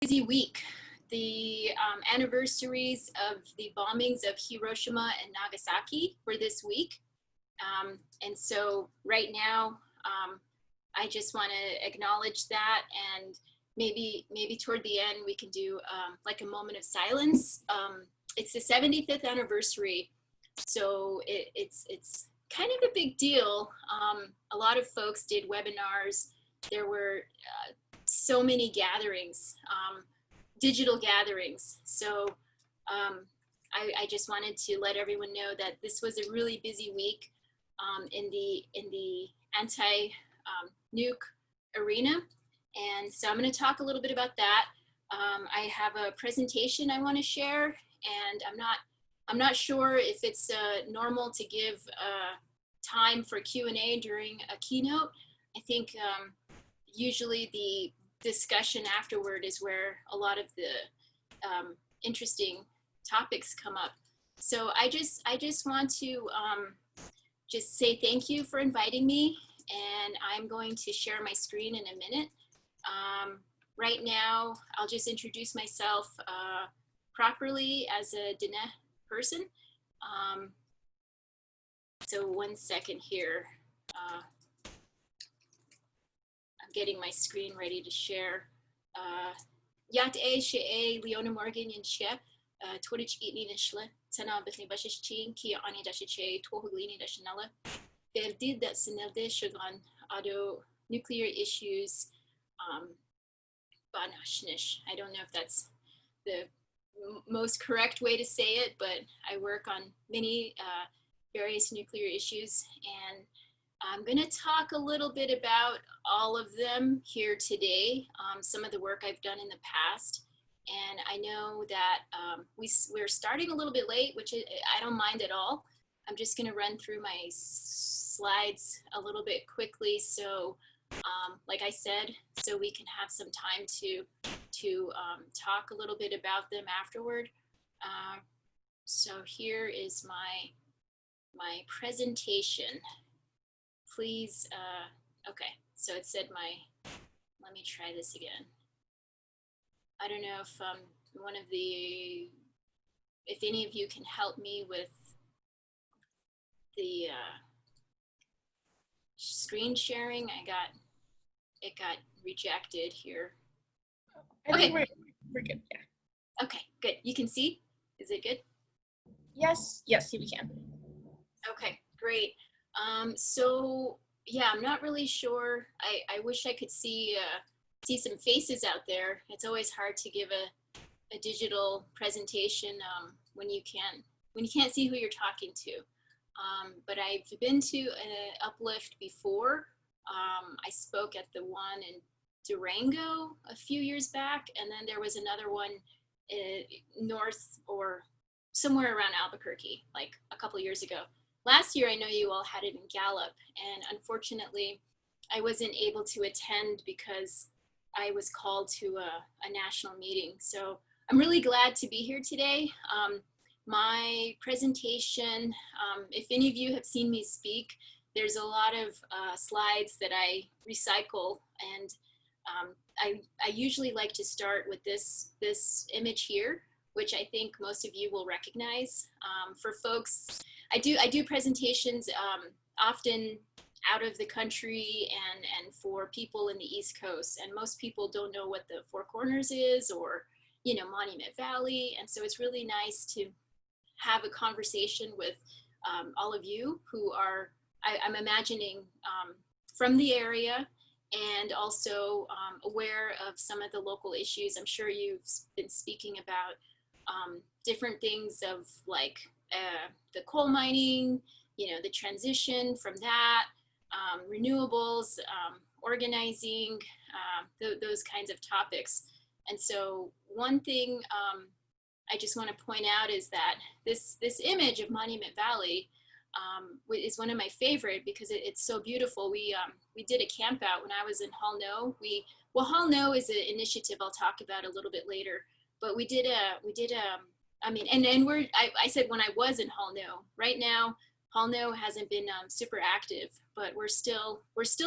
Busy week. The anniversaries of the bombings of Hiroshima and Nagasaki were this week. And so right now, I just want to acknowledge that, and maybe toward the end we can do like a moment of silence. It's the 75th anniversary, so it's kind of a big deal. A lot of folks did webinars. There were so many gatherings, digital gatherings. So I just wanted to let everyone know that this was a really busy week in the anti-nuke arena. And so I'm going to talk a little bit about that. I have a presentation I want to share, and I'm not sure if it's normal to give time for Q&A during a keynote. I think usually the discussion afterward is where a lot of the interesting topics come up. So I just want to just say thank you for inviting me, and I'm going to share my screen in a minute. Right now, I'll just introduce myself properly as a Diné person. So 1 second here. I'm getting my screen ready to share. Yat e she e Leona Morgan in she, Twitch eatni nishle, Tana Bethany Bashish Chin, Kia Ani Dashiche, Twohuglini Dashanella. They did that Sinelde Shogun, Ado nuclear issues, Banashnish. I don't know if that's the most correct way to say it, but I work on many various nuclear issues, and I'm going to talk a little bit about all of them here today, some of the work I've done in the past. And I know that we're starting a little bit late, which I don't mind at all. I'm just going to run through my slides a little bit quickly. So like I said, so we can have some time to talk a little bit about them afterward. So here is my presentation. Please, okay, so it said let me try this again. I don't know if if any of you can help me with the screen sharing. It got rejected here. I think we're good, yeah. Okay, good. You can see? Is it good? Yes, we can. Okay, great. So yeah, I'm not really sure. I wish I could see some faces out there. It's always hard to give a digital presentation when you can't see who you're talking to. But I've been to an Uplift before. I spoke at the one in Durango a few years back, and then there was another one north or somewhere around Albuquerque, like a couple years ago. Last year, I know you all had it in Gallup, and unfortunately, I wasn't able to attend because I was called to a national meeting. So I'm really glad to be here today. My presentation, if any of you have seen me speak, there's a lot of slides that I recycle, and I usually like to start with this image here, which I think most of you will recognize. For folks, I do presentations often out of the country and for people in the East Coast, and most people don't know what the Four Corners is, or Monument Valley, and so it's really nice to have a conversation with all of you who are, I'm imagining, from the area, and also aware of some of the local issues. I'm sure you've been speaking about different things of like the coal mining, the transition from that, renewables, organizing, those kinds of topics. And so one thing I just want to point out is that this image of Monument Valley is one of my favorite because it's so beautiful. We did a camp out when I was in Hall No. Hall No is an initiative I'll talk about a little bit later, but we did I mean, and I said when I was in Hall No. Right now, Hall No hasn't been super active, but we're still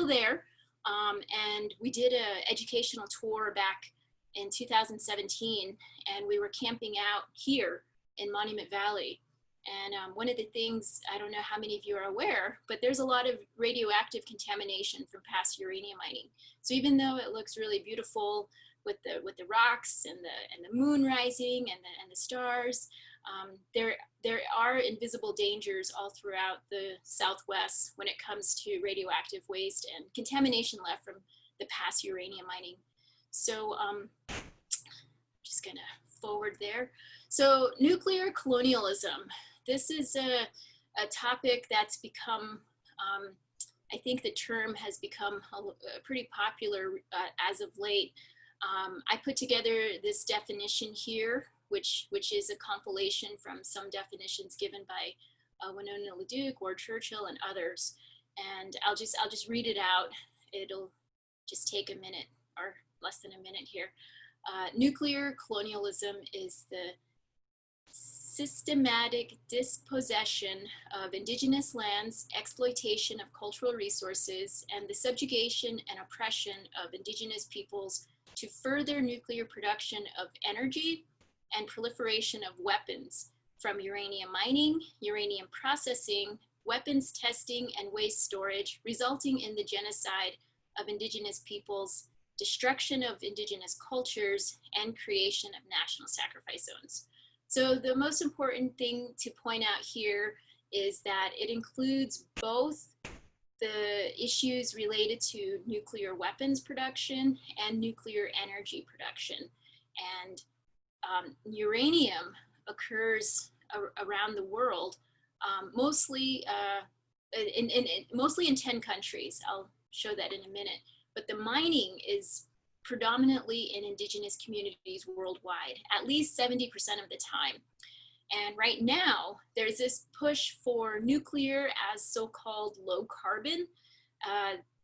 there. And we did an educational tour back in 2017, and we were camping out here in Monument Valley. And one of the things, I don't know how many of you are aware, but there's a lot of radioactive contamination from past uranium mining. So even though it looks really beautiful with the rocks and the moon rising and the stars, there are invisible dangers all throughout the Southwest when it comes to radioactive waste and contamination left from the past uranium mining. So just gonna forward there. So nuclear colonialism. This is a topic that's become, I think the term has become pretty popular as of late. I put together this definition here, which is a compilation from some definitions given by Winona LaDuke, Ward Churchill, and others. And I'll just read it out. It'll just take a minute or less than a minute here. Nuclear colonialism is the systematic dispossession of indigenous lands, exploitation of cultural resources, and the subjugation and oppression of indigenous peoples to further nuclear production of energy and proliferation of weapons, from uranium mining, uranium processing, weapons testing, and waste storage, resulting in the genocide of indigenous peoples, destruction of indigenous cultures, and creation of national sacrifice zones. So the most important thing to point out here is that it includes both the issues related to nuclear weapons production and nuclear energy production. And uranium occurs around the world, mostly in 10 countries. I'll show that in a minute. But the mining is predominantly in indigenous communities worldwide, at least 70% of the time. And right now, there's this push for nuclear as so-called low carbon.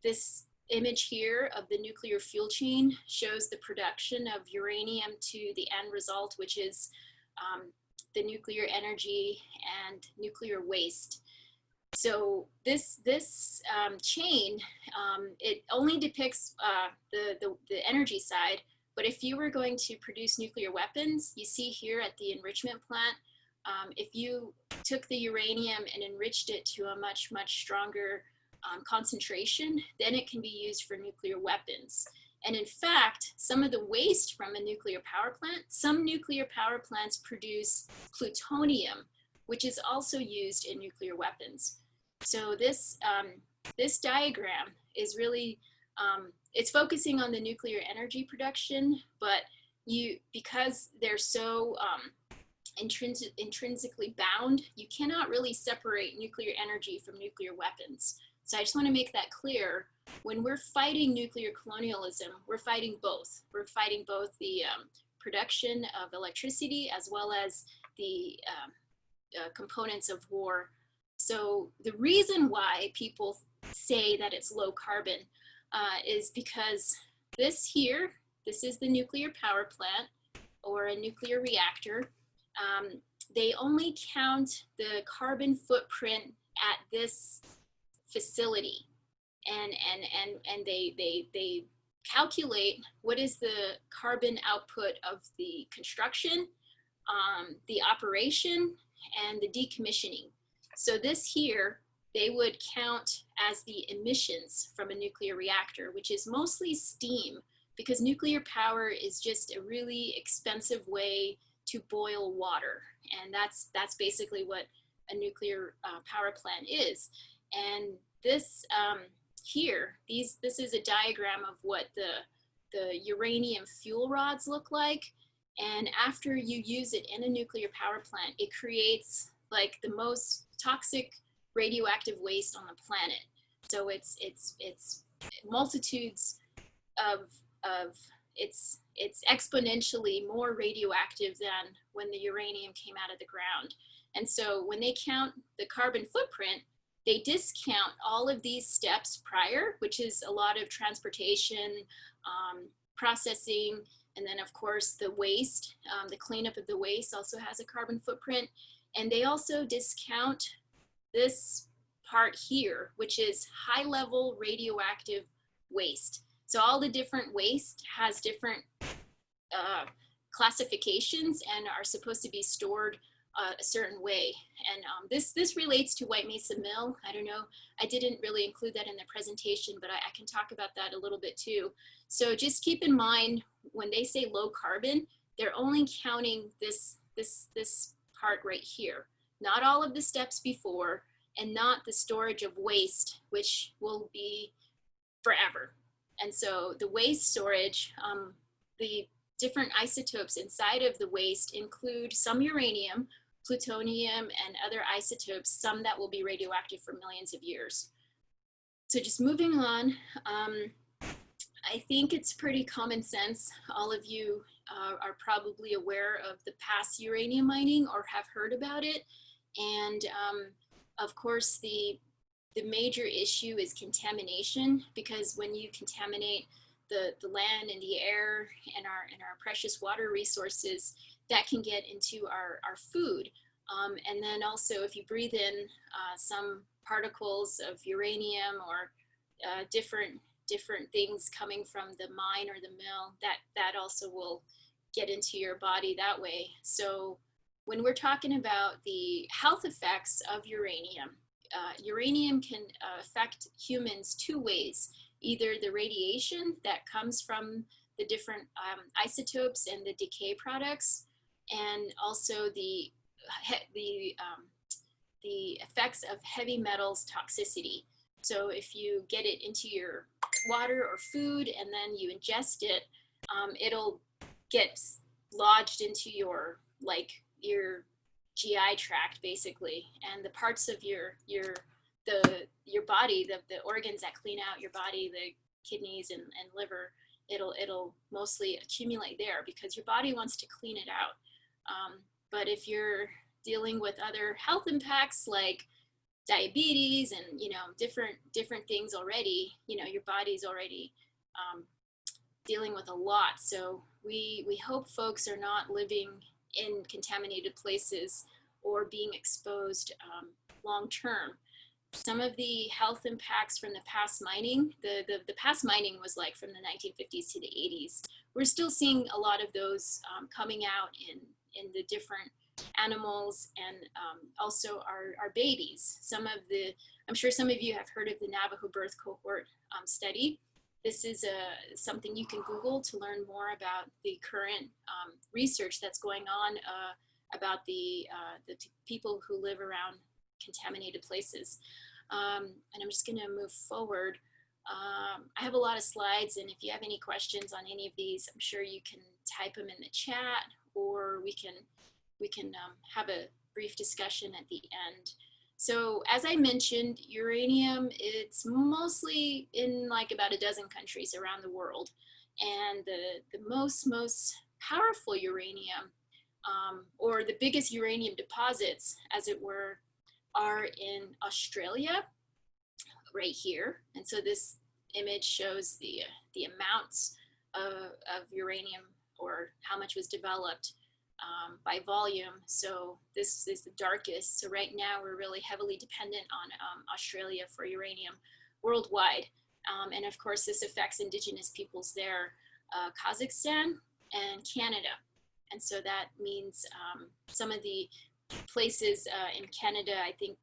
This image here of the nuclear fuel chain shows the production of uranium to the end result, which is the nuclear energy and nuclear waste. So this chain, it only depicts the energy side, but if you were going to produce nuclear weapons, you see here at the enrichment plant, if you took the uranium and enriched it to a much stronger concentration, then it can be used for nuclear weapons. And in fact, some of the waste from a nuclear power plant, some nuclear power plants produce plutonium, which is also used in nuclear weapons. So this diagram is really, it's focusing on the nuclear energy production, but because they're so intrinsically bound, you cannot really separate nuclear energy from nuclear weapons. So I just want to make that clear. When we're fighting nuclear colonialism, we're fighting both. We're fighting both the production of electricity as well as the components of war. So the reason why people say that it's low carbon is because this is the nuclear power plant or a nuclear reactor. They only count the carbon footprint at this facility, and they calculate what is the carbon output of the construction, the operation, and the decommissioning. So this here, they would count as the emissions from a nuclear reactor, which is mostly steam, because nuclear power is just a really expensive way to boil water. And that's basically what a nuclear power plant is. And this this is a diagram of what the uranium fuel rods look like. And after you use it in a nuclear power plant, it creates like the most toxic radioactive waste on the planet. So it's multitudes of it's exponentially more radioactive than when the uranium came out of the ground. And so when they count the carbon footprint, they discount all of these steps prior, which is a lot of transportation, processing, and then of course the waste, the cleanup of the waste also has a carbon footprint. And they also discount this part here, which is high level radioactive waste. So all the different waste has different classifications and are supposed to be stored a certain way. And this relates to White Mesa Mill. I don't know, I didn't really include that in the presentation, but I can talk about that a little bit too. So just keep in mind, when they say low carbon, they're only counting this part right here, not all of the steps before, and not the storage of waste, which will be forever. And so the waste storage, the different isotopes inside of the waste include some uranium, plutonium, and other isotopes, some that will be radioactive for millions of years. So just moving on, I think it's pretty common sense. All of you are probably aware of the past uranium mining or have heard about it. And of course, the major issue is contamination, because when you contaminate the land and the air and our precious water resources, that can get into our food. And then also if you breathe in some particles of uranium or different things coming from the mine or the mill, that also will get into your body that way. So when we're talking about the health effects of uranium, uranium can affect humans two ways: either the radiation that comes from the different isotopes and the decay products, and also the effects of heavy metals toxicity. So if you get it into your water or food and then you ingest it, it'll get lodged into your GI tract basically, and the parts of your body, the organs that clean out your body, the kidneys and liver, it'll mostly accumulate there because your body wants to clean it out. But if you're dealing with other health impacts like diabetes and different things already, your body's already dealing with a lot. So we hope folks are not living in contaminated places or being exposed long term. Some of the health impacts from the past mining, the past mining was like from the 1950s to the 80s. We're still seeing a lot of those coming out in the different animals and also our babies. I'm sure some of you have heard of the Navajo birth cohort study. This is something you can Google to learn more about the current research that's going on about the people who live around contaminated places. And I'm just gonna move forward. I have a lot of slides, and if you have any questions on any of these, I'm sure you can type them in the chat, or we can have a brief discussion at the end. So as I mentioned, uranium, it's mostly in like about a dozen countries around the world. And the most powerful uranium, or the biggest uranium deposits, as it were, are in Australia, right here. And so this image shows the amounts of uranium, or how much was developed by volume. So this is the darkest. So right now we're really heavily dependent on Australia for uranium worldwide. And of course this affects indigenous peoples there, Kazakhstan and Canada. And so that means some of the places in Canada, I think,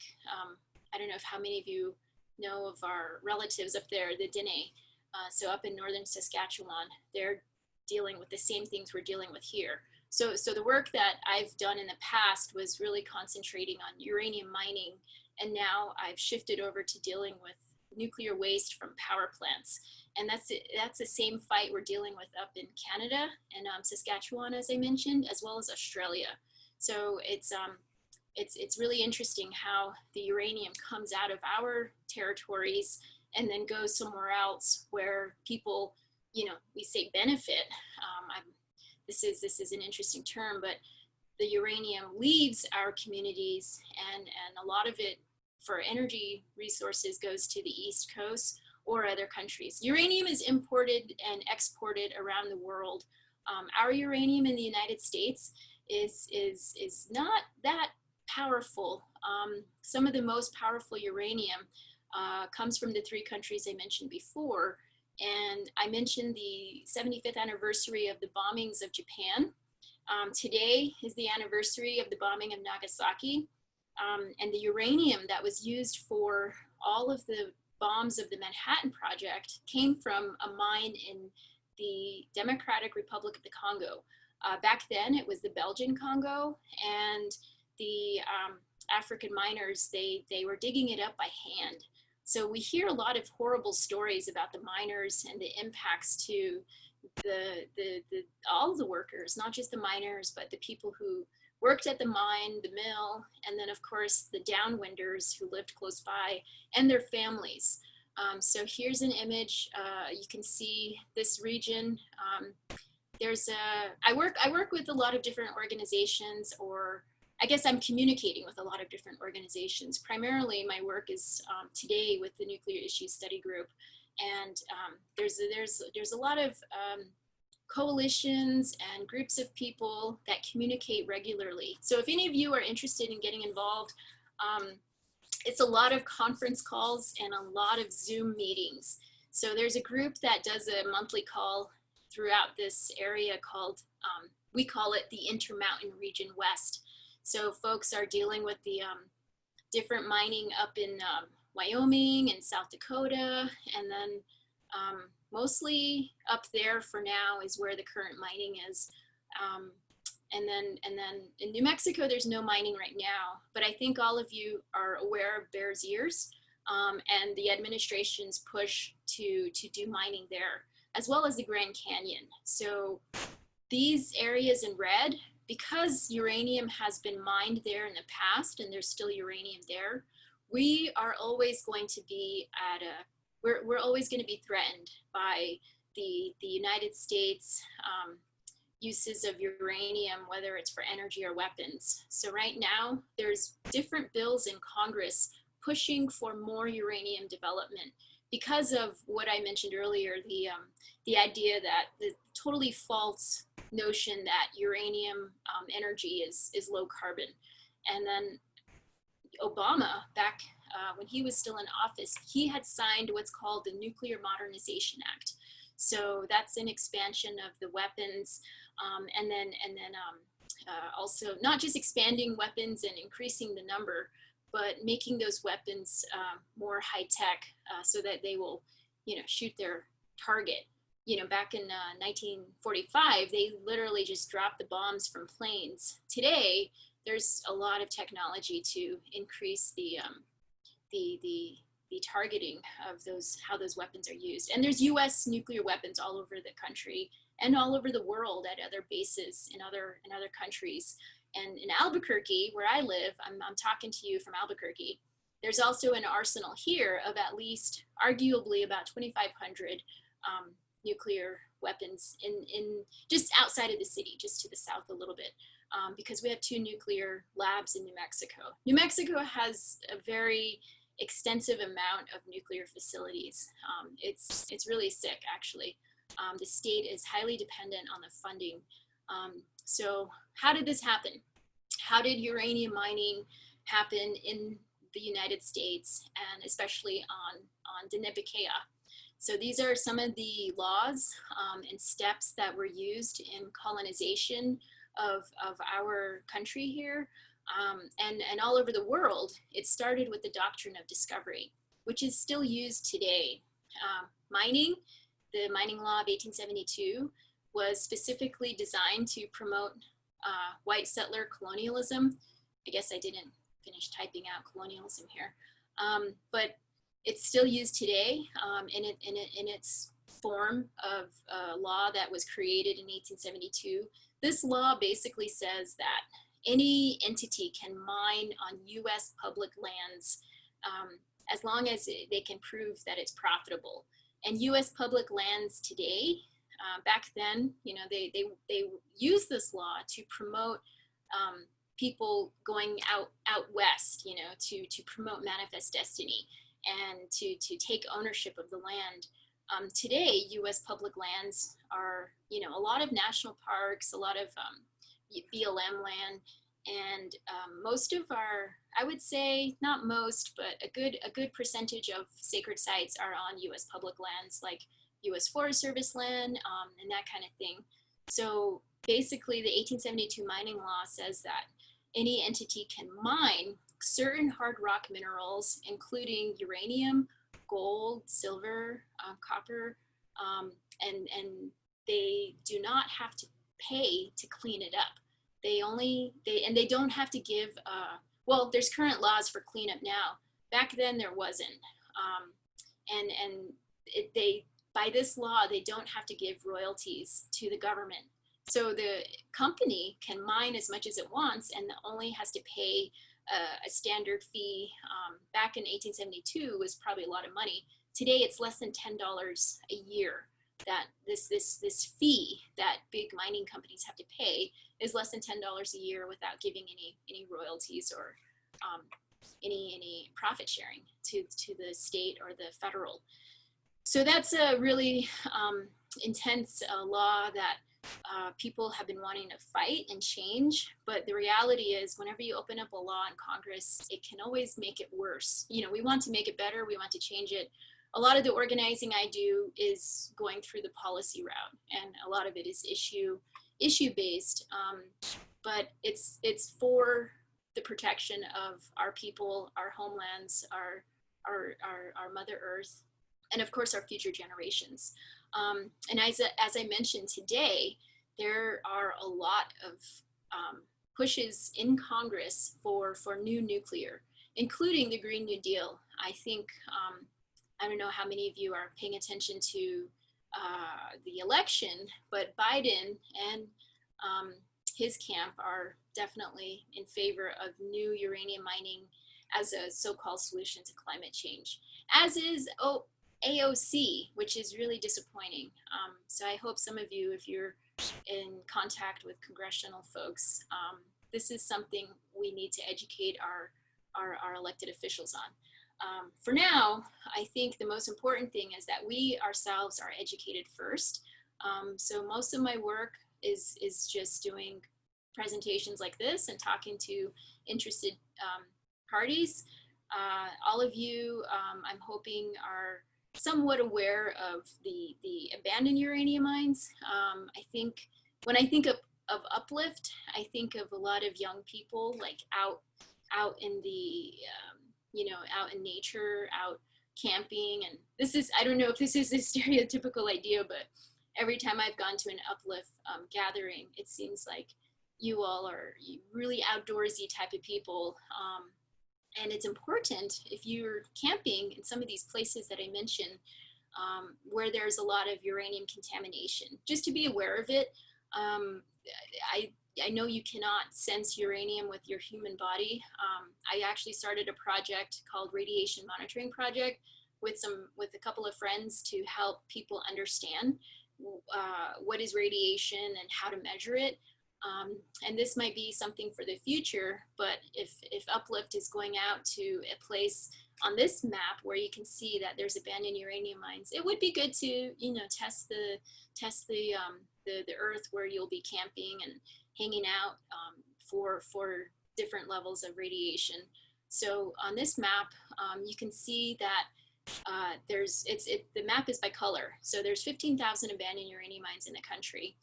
I don't know if how many of you know of our relatives up there, the Dene. So up in northern Saskatchewan, they're dealing with the same things we're dealing with here. So the work that I've done in the past was really concentrating on uranium mining, and now I've shifted over to dealing with nuclear waste from power plants. And that's the same fight we're dealing with up in Canada and Saskatchewan, as I mentioned, as well as Australia. So it's really interesting how the uranium comes out of our territories and then goes somewhere else where people, we say benefit. This is an interesting term, but the uranium leaves our communities, and a lot of it for energy resources goes to the East Coast or other countries. Uranium is imported and exported around the world. Our uranium in the United States is not that powerful. Some of the most powerful uranium comes from the three countries I mentioned before, And I mentioned the 75th anniversary of the bombings of Japan. Today is the anniversary of the bombing of Nagasaki. And the uranium that was used for all of the bombs of the Manhattan Project came from a mine in the Democratic Republic of the Congo. Back then, it was the Belgian Congo, and the African miners, they were digging it up by hand. So we hear a lot of horrible stories about the miners and the impacts to all the workers, not just the miners, but the people who worked at the mine, the mill, and then of course the downwinders who lived close by and their families. So here's an image. You can see this region. I work with a lot of different organizations, or I guess I'm communicating with a lot of different organizations. Primarily, my work is today with the Nuclear Issues Study Group, and there's a lot of coalitions and groups of people that communicate regularly. So if any of you are interested in getting involved, it's a lot of conference calls and a lot of Zoom meetings. So there's a group that does a monthly call throughout this area called, we call it the Intermountain Region West. So folks are dealing with the different mining up in Wyoming and South Dakota, and then mostly up there for now is where the current mining is. And then in New Mexico, there's no mining right now, but I think all of you are aware of Bears Ears and the administration's push to do mining there, as well as the Grand Canyon. So these areas in red, because uranium has been mined there in the past and there's still uranium there, we are always going to be at we're always going to be threatened by the United States uses of uranium, whether it's for energy or weapons. So right now, there's different bills in Congress pushing for more uranium development because of what I mentioned earlier, the idea that the totally false notion that uranium energy is low carbon. And then Obama, back when he was still in office, he had signed what's called the Nuclear Modernization Act. So that's an expansion of the weapons, and then also not just expanding weapons and increasing the number, but making those weapons more high tech so that they will, shoot their target. Back in 1945, they literally just dropped the bombs from planes. Today, there's a lot of technology to increase the targeting of how those weapons are used. And there's US nuclear weapons all over the country and all over the world at other bases in other countries. And in Albuquerque, where I live, I'm talking to you from Albuquerque, there's also an arsenal here of at least arguably about 2,500 nuclear weapons in just outside of the city, just to the south a little bit, because we have 2 nuclear labs in New Mexico. New Mexico has a very extensive amount of nuclear facilities. It's really sick, actually. The state is highly dependent on the funding. So how did this happen? How did uranium mining happen in the United States, and especially on Denipicaya? So these are some of the laws and steps that were used in colonization of our country here. And all over the world. It started with the doctrine of discovery, which is still used today. Mining, the mining law of 1872, was specifically designed to promote white settler colonialism. I guess I didn't finish typing out colonialism here, but it's still used today in its form of law that was created in 1872. This law basically says that any entity can mine on US public lands as long as they can prove that it's profitable. And US public lands today, back then, they use this law to promote people going out west, to promote manifest destiny and to take ownership of the land. Today, US public lands are, a lot of national parks, a lot of BLM land, and most of our, I would say not most, but a good percentage of sacred sites are on US public lands, like U.S. Forest Service land and that kind of thing. So basically, the 1872 mining law says that any entity can mine certain hard rock minerals, including uranium, gold, silver, copper, and they do not have to pay to clean it up. They don't have to give. Well, there's current laws for cleanup now. Back then, there wasn't, by this law, they don't have to give royalties to the government. So the company can mine as much as it wants and only has to pay a standard fee. Back in 1872 was probably a lot of money. Today it's less than $10 a year. That this fee that big mining companies have to pay is less than $10 a year without giving any royalties or any profit sharing to the state or the federal. So that's a really intense law that people have been wanting to fight and change, but the reality is whenever you open up a law in Congress, it can always make it worse. You know, we want to make it better, we want to change it. A lot of the organizing I do is going through the policy route, and a lot of it is issue based, but it's for the protection of our people, our homelands, our Mother Earth, and of course our future generations. And as I mentioned today, there are a lot of pushes in Congress for new nuclear, including the Green New Deal. I think, I don't know how many of you are paying attention to the election, but Biden and his camp are definitely in favor of new uranium mining as a so-called solution to climate change, as is AOC, which is really disappointing. So I hope some of you, if you're in contact with congressional folks, this is something we need to educate our elected officials on. For now, I think the most important thing is that we ourselves are educated first. So most of my work is just doing presentations like this and talking to interested parties. All of you, I'm hoping, are somewhat aware of the abandoned uranium mines. I think when I think of Uplift, I think of a lot of young people like out in the out in nature, out camping. And this is, I don't know if this is a stereotypical idea, but every time I've gone to an Uplift gathering, it seems like you all are really outdoorsy type of people. And it's important if you're camping in some of these places that I mentioned, where there's a lot of uranium contamination, just to be aware of it. I know you cannot sense uranium with your human body. I actually started a project called Radiation Monitoring Project with a couple of friends to help people understand what is radiation and how to measure it. And this might be something for the future, but if Uplift is going out to a place on this map where you can see that there's abandoned uranium mines, it would be good to, test the earth where you'll be camping and hanging out for different levels of radiation. So on this map, you can see that the map is by color. So there's 15,000 abandoned uranium mines in the country.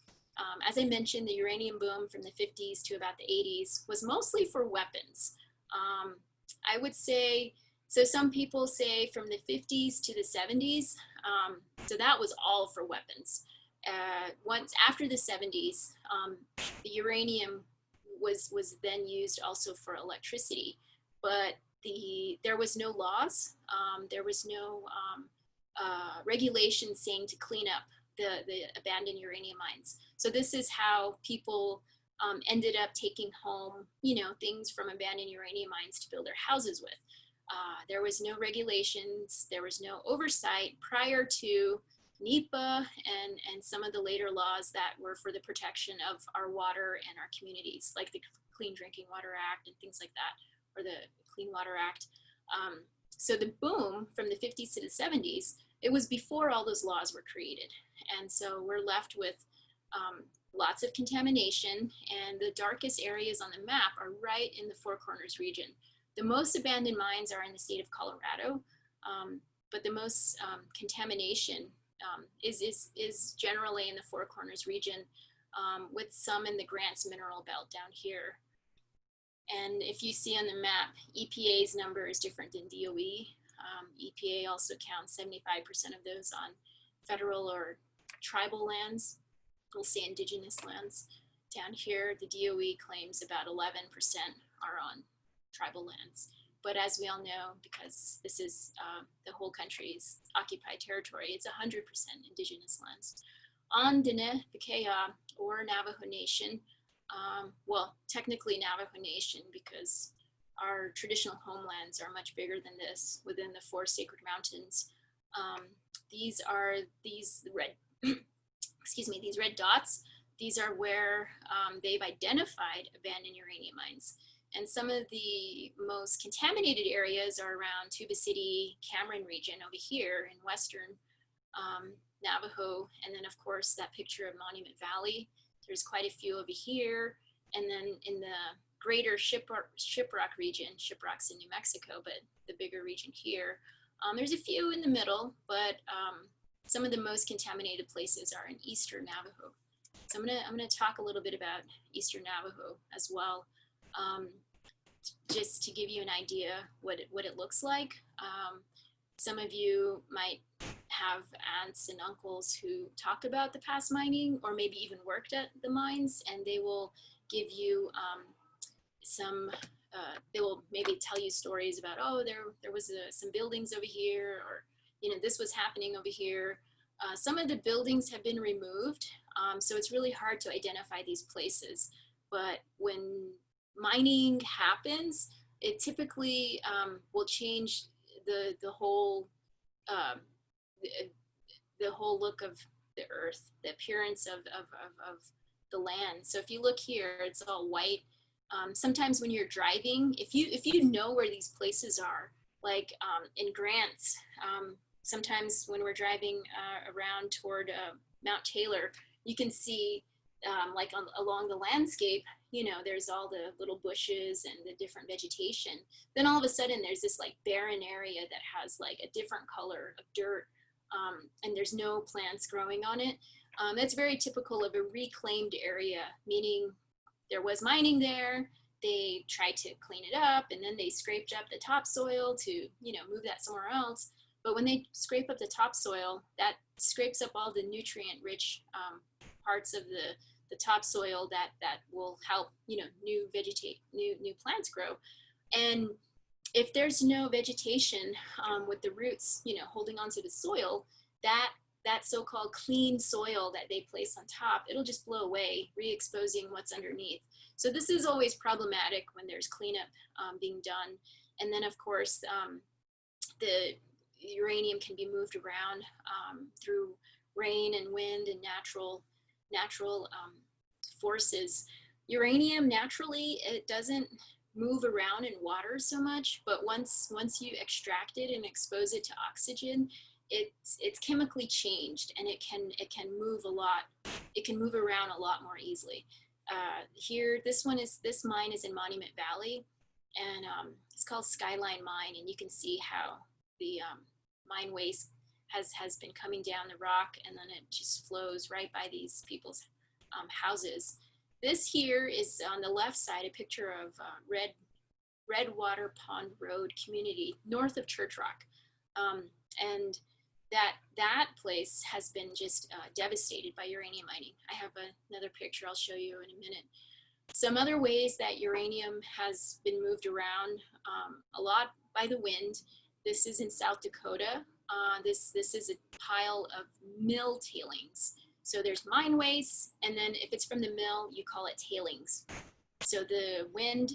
As I mentioned, the uranium boom from the 50s to about the 80s was mostly for weapons. I would say, so some people say from the 50s to the 70s, so that was all for weapons. Once after the 70s, the uranium was then used also for electricity, but there was no laws, there was no regulations saying to clean up the abandoned uranium mines. So this is how people ended up taking home, things from abandoned uranium mines to build their houses with. There was no regulations, there was no oversight prior to NEPA and some of the later laws that were for the protection of our water and our communities, like the Clean Drinking Water Act and things like that, or the Clean Water Act. So the boom from the 50s to the 70s, it was before all those laws were created. And so we're left with lots of contamination, and the darkest areas on the map are right in the Four Corners region. The most abandoned mines are in the state of Colorado, but the most contamination is generally in the Four Corners region, with some in the Grants Mineral Belt down here. And if you see on the map, EPA's number is different than DOE. EPA also counts 75% of those on federal or tribal lands. We'll say indigenous lands. Down here, the DOE claims about 11% are on tribal lands. But as we all know, because this is the whole country's occupied territory, it's 100% indigenous lands. On Diné, Bikea, or Navajo Nation, well, technically Navajo Nation, because our traditional homelands are much bigger than this within the 4 sacred mountains. These red, excuse me, these red dots, these are where they've identified abandoned uranium mines. And some of the most contaminated areas are around Tuba City, Cameron region over here in Western Navajo. And then of course that picture of Monument Valley, there's quite a few over here. And then in the greater Shiprock region, Shiprock's in New Mexico, but the bigger region here, there's a few in the middle, but some of the most contaminated places are in Eastern Navajo. So I'm gonna talk a little bit about Eastern Navajo as well, just to give you an idea what it looks like. Some of you might have aunts and uncles who talk about the past mining, or maybe even worked at the mines, and they will give you they will maybe tell you stories about, oh, there was some buildings over here, or this was happening over here. Some of the buildings have been removed, so it's really hard to identify these places. But when mining happens, it typically will change the whole look of the earth, the appearance of the land. So if you look here, it's all white. Sometimes when you're driving, if you know where these places are, like in Grants, sometimes when we're driving around toward Mount Taylor, you can see like along the landscape, there's all the little bushes and the different vegetation. Then all of a sudden there's this like barren area that has like a different color of dirt, and there's no plants growing on it. That's very typical of a reclaimed area, meaning there was mining there, they tried to clean it up, and then they scraped up the topsoil to, move that somewhere else. But when they scrape up the topsoil, that scrapes up all the nutrient-rich parts of the topsoil that will help, new plants grow. And if there's no vegetation with the roots, holding onto the soil, that so-called clean soil that they place on top, it'll just blow away, re-exposing what's underneath. So this is always problematic when there's cleanup being done. And then of course, the uranium can be moved around through rain and wind and natural forces. Uranium naturally, it doesn't move around in water so much, but once you extract it and expose it to oxygen, it's chemically changed, and it can move a lot. It can move around a lot more easily. Here, this mine is in Monument Valley, and it's called Skyline Mine, and you can see how the mine waste has been coming down the rock, and then it just flows right by these people's houses. This here is on the left side, a picture of Redwater Pond Road community north of Church Rock, and that place has been just devastated by uranium mining. I have another picture I'll show you in a minute. Some other ways that uranium has been moved around a lot by the wind. This is in South Dakota. This is a pile of mill tailings. So there's mine waste, and then if it's from the mill, you call it tailings. So the wind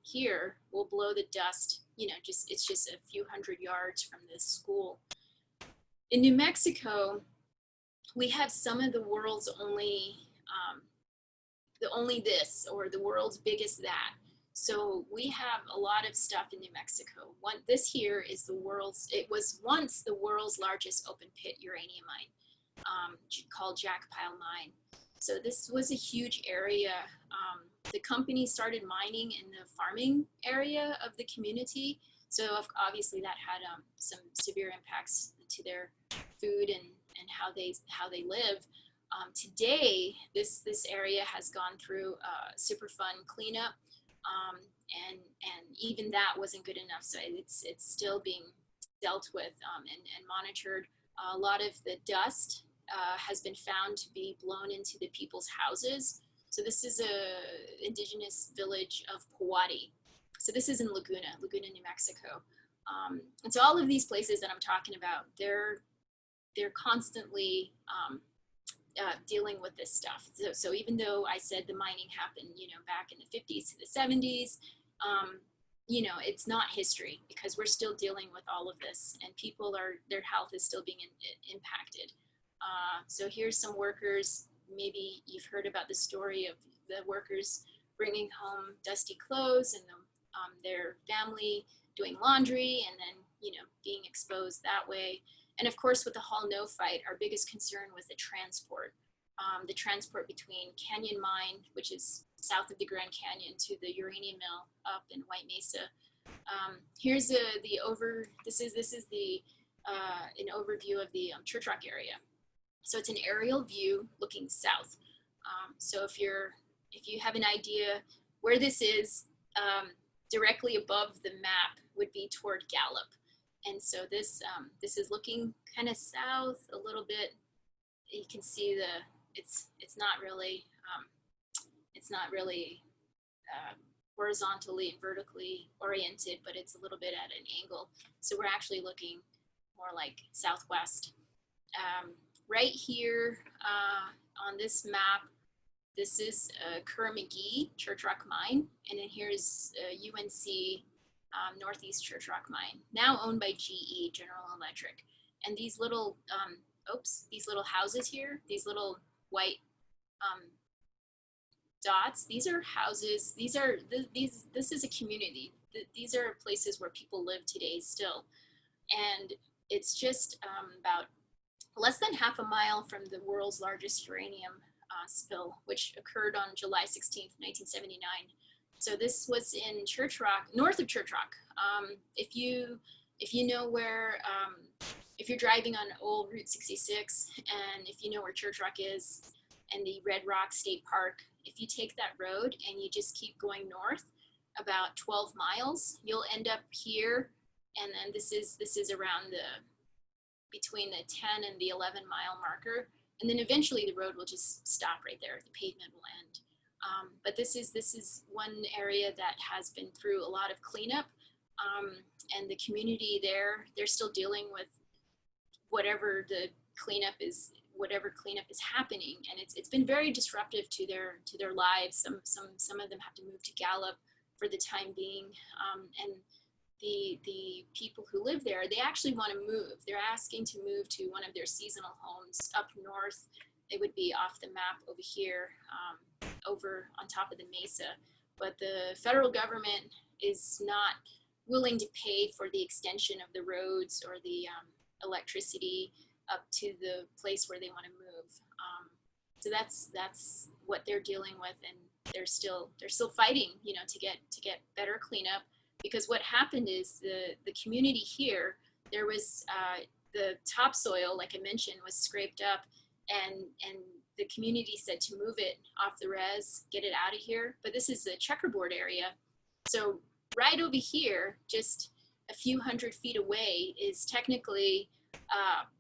here will blow the dust, it's just a few hundred yards from this school. In New Mexico, we have some of the world's only this, or the world's biggest that. So we have a lot of stuff in New Mexico. This here is it was once the world's largest open pit uranium mine, called Jackpile Mine. So this was a huge area. The company started mining in the farming area of the community. So obviously that had some severe impacts to their food and how they live. Today, this area has gone through a Superfund cleanup, and even that wasn't good enough. So it's still being dealt with and monitored. A lot of the dust has been found to be blown into the people's houses. So this is a indigenous village of Powati. So this is in Laguna, New Mexico. And so all of these places that I'm talking about, they're constantly dealing with this stuff. So even though I said the mining happened, back in the 50s to the 70s, it's not history, because we're still dealing with all of this, and their health is still being impacted. So here's some workers. Maybe you've heard about the story of the workers bringing home dusty clothes and their family doing laundry, and then being exposed that way. And of course, with the Hall No fight, our biggest concern was the transport between Canyon Mine, which is south of the Grand Canyon, to the uranium mill up in White Mesa. Here's this is an overview of the Church Rock area. So it's an aerial view looking south. So if you have an idea where this is, directly above the map would be toward Gallup. And so this is looking kind of south a little bit. You can see it's not really horizontally and vertically oriented, but it's a little bit at an angle. So we're actually looking more like southwest. Right here on this map, this is Kerr-McGee Church Rock Mine, and then here's UNC Northeast Church Rock Mine, now owned by GE, General Electric. And these little houses here, these little white dots, these are houses. This is a community. These are places where people live today still, and it's just about less than half a mile from the world's largest uranium spill, which occurred on July 16th, 1979. So this was in Church Rock, north of Church Rock. If you know where, if you're driving on old Route 66, and if you know where Church Rock is and the Red Rock State Park, if you take that road and you just keep going north about 12 miles, you'll end up here. And then this is around between the 10 and the 11 mile marker. And then eventually the road will just stop right there. The pavement will end. But this is one area that has been through a lot of cleanup, and the community there, they're still dealing with whatever cleanup is happening, and it's been very disruptive to their lives. Some of them have to move to Gallup for the time being, and the people who live there, they actually want to move. They're asking to move to one of their seasonal homes up north. It would be off the map over here, over on top of the mesa. But the federal government is not willing to pay for the extension of the roads or the electricity up to the place where they want to move. So that's what they're dealing with, and they're still fighting, to get better cleanup. Because what happened is the community here, there was the topsoil, like I mentioned, was scraped up, and the community said to move it off the res, get it out of here. But this is a checkerboard area. So right over here, just a few hundred feet away, is technically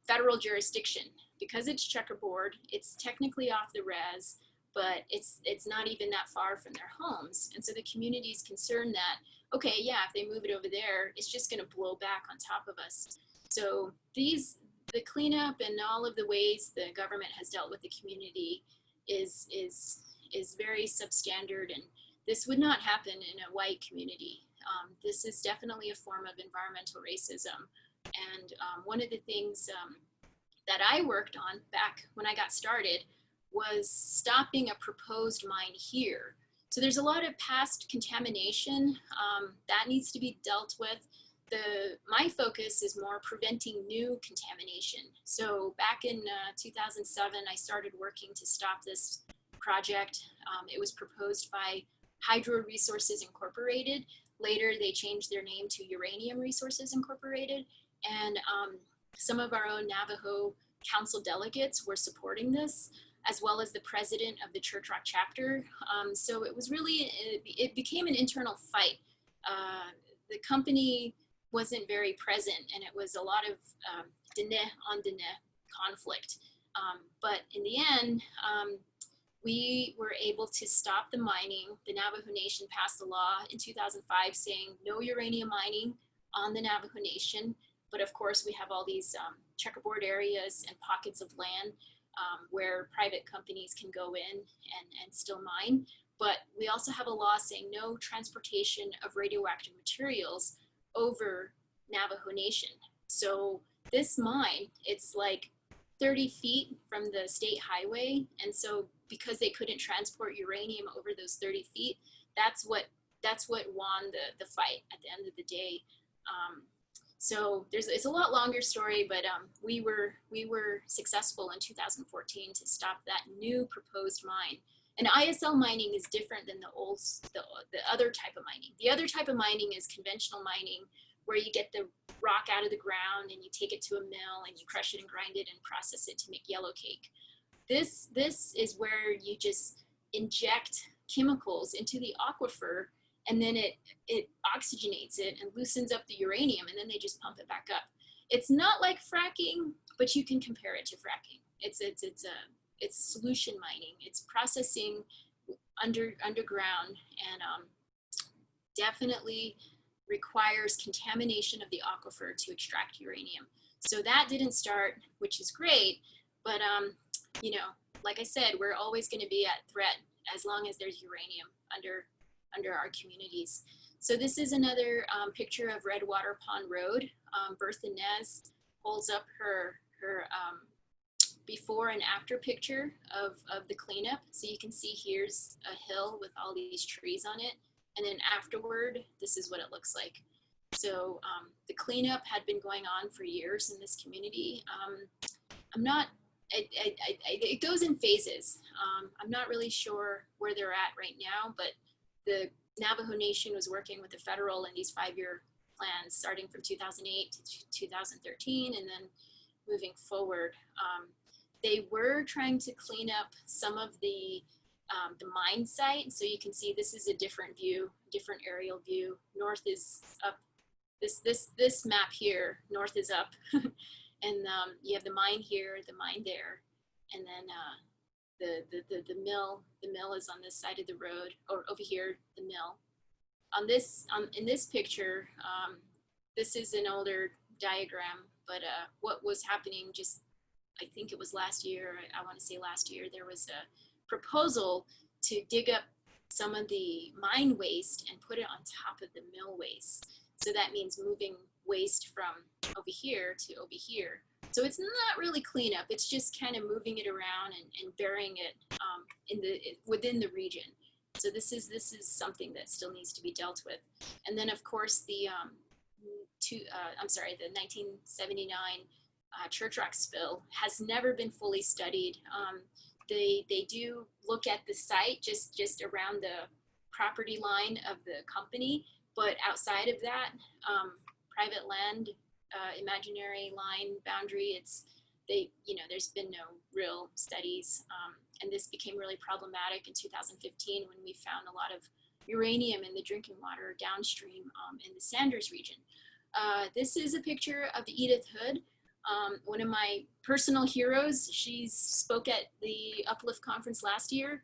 federal jurisdiction. Because it's checkerboard, it's technically off the res, but it's not even that far from their homes. And so the community is concerned that, okay, yeah, if they move it over there, it's just gonna blow back on top of us. So the cleanup and all of the ways the government has dealt with the community is very substandard, and this would not happen in a white community. This is definitely a form of environmental racism. And one of the things that I worked on back when I got started was stopping a proposed mine here. So there's a lot of past contamination that needs to be dealt with. My focus is more preventing new contamination. So back in 2007, I started working to stop this project. It was proposed by Hydro Resources Incorporated. Later, they changed their name to Uranium Resources Incorporated. And some of our own Navajo council delegates were supporting this, as well as the president of the Church Rock chapter. So it was really, it became an internal fight. The company wasn't very present, and it was a lot of dîner on dîner conflict. But in the end, we were able to stop the mining. The Navajo Nation passed a law in 2005 saying no uranium mining on the Navajo Nation. But of course, we have all these checkerboard areas and pockets of land where private companies can go in and still mine. But we also have a law saying no transportation of radioactive materials over Navajo Nation. So this mine, it's like 30 feet from the state highway. And so because they couldn't transport uranium over those 30 feet, that's what won the fight at the end of the day. So it's a lot longer story, but we were successful in 2014 to stop that new proposed mine. And ISL mining is different than the other type of mining. The other type of mining is conventional mining, where you get the rock out of the ground and you take it to a mill and you crush it and grind it and process it to make yellow cake. This is where you just inject chemicals into the aquifer, and then it oxygenates it and loosens up the uranium, and then they just pump it back up. It's not like fracking, but you can compare it to fracking. It's solution mining. It's processing underground, and definitely requires contamination of the aquifer to extract uranium. So that didn't start, which is great, but you know, like I said, we're always going to be at threat as long as there's uranium under our communities. So this is another picture of Redwater Pond Road. Bertha Nez holds up her before and after picture of the cleanup. So you can see here's a hill with all these trees on it. And then afterward, this is what it looks like. So the cleanup had been going on for years in this community. It goes in phases. I'm not really sure where they're at right now, but the Navajo Nation was working with the federal in these 5-year plans, starting from 2008 to 2013, and then moving forward. They were trying to clean up some of the mine site. So you can see this is a different view, different aerial view. North is up. This map here, north is up. And you have the mine here, the mine there, and then the mill is on this side of the road, or over here, the mill. In this picture, this is an older diagram, but what was happening just, I think it was last year, I want to say last year, there was a proposal to dig up some of the mine waste and put it on top of the mill waste. So that means moving waste from over here to over here. So it's not really cleanup, it's just kind of moving it around and burying it within the region. So this is something that still needs to be dealt with. And then of course the 1979 Church Rock spill has never been fully studied. They do look at the site just around the property line of the company, but outside of that, private land, imaginary line boundary, there's been no real studies. And this became really problematic in 2015 when we found a lot of uranium in the drinking water downstream in the Sanders region. This is a picture of Edith Hood, one of my personal heroes. She spoke at the Uplift conference last year.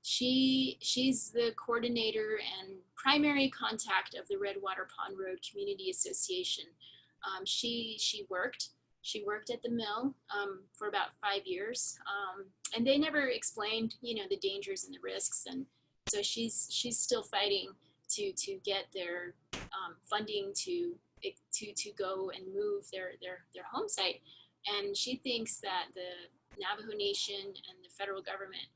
She's the coordinator and primary contact of the Redwater Pond Road Community Association. She worked at the mill for about 5 years, and they never explained, the dangers and the risks. And so she's still fighting to get their funding to go and move their home site. And she thinks that the Navajo Nation and the federal government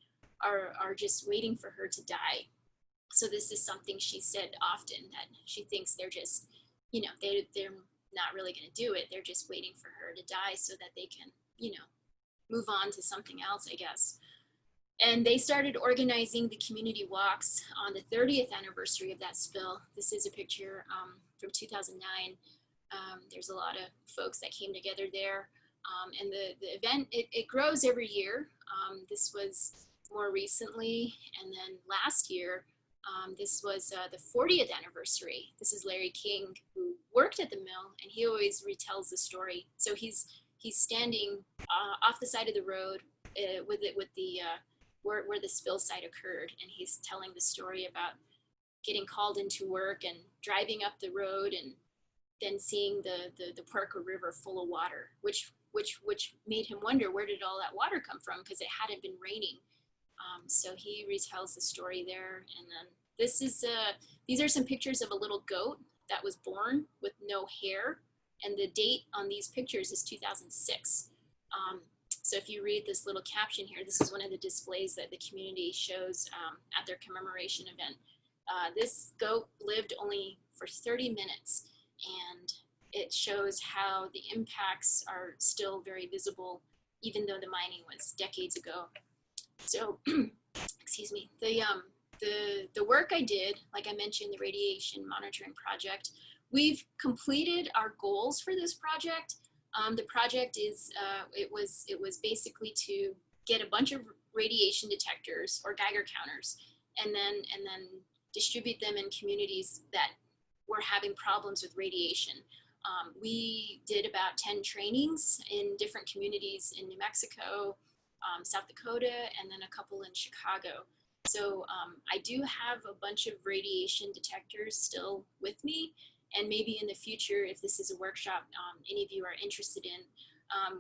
are just waiting for her to die. So this is something she said often, that she thinks they're just, they're not really going to do it. They're just waiting for her to die so that they can, move on to something else, I guess. And they started organizing the community walks on the 30th anniversary of that spill. This is a picture from 2009. There's a lot of folks that came together there. And the event, it grows every year. This was more recently, and then last year, this was the 40th anniversary. This is Larry King, who worked at the mill, and he always retells the story. So he's standing off the side of the road with the where the spill site occurred, and he's telling the story about getting called into work and driving up the road and then seeing the Puerco River full of water, which made him wonder, where did all that water come from? Because it hadn't been raining. So he retells the story there. And then these are some pictures of a little goat that was born with no hair. And the date on these pictures is 2006. So if you read this little caption here, this is one of the displays that the community shows at their commemoration event. This goat lived only for 30 minutes, and it shows how the impacts are still very visible, even though the mining was decades ago. So, excuse me, the work I did, like I mentioned, the radiation monitoring project, we've completed our goals for this project. The project is, it was basically to get a bunch of radiation detectors or Geiger counters, and then distribute them in communities that were having problems with radiation. We did about 10 trainings in different communities in New Mexico, South Dakota, and then a couple in Chicago. So I do have a bunch of radiation detectors still with me, and maybe in the future, if this is a workshop any of you are interested in,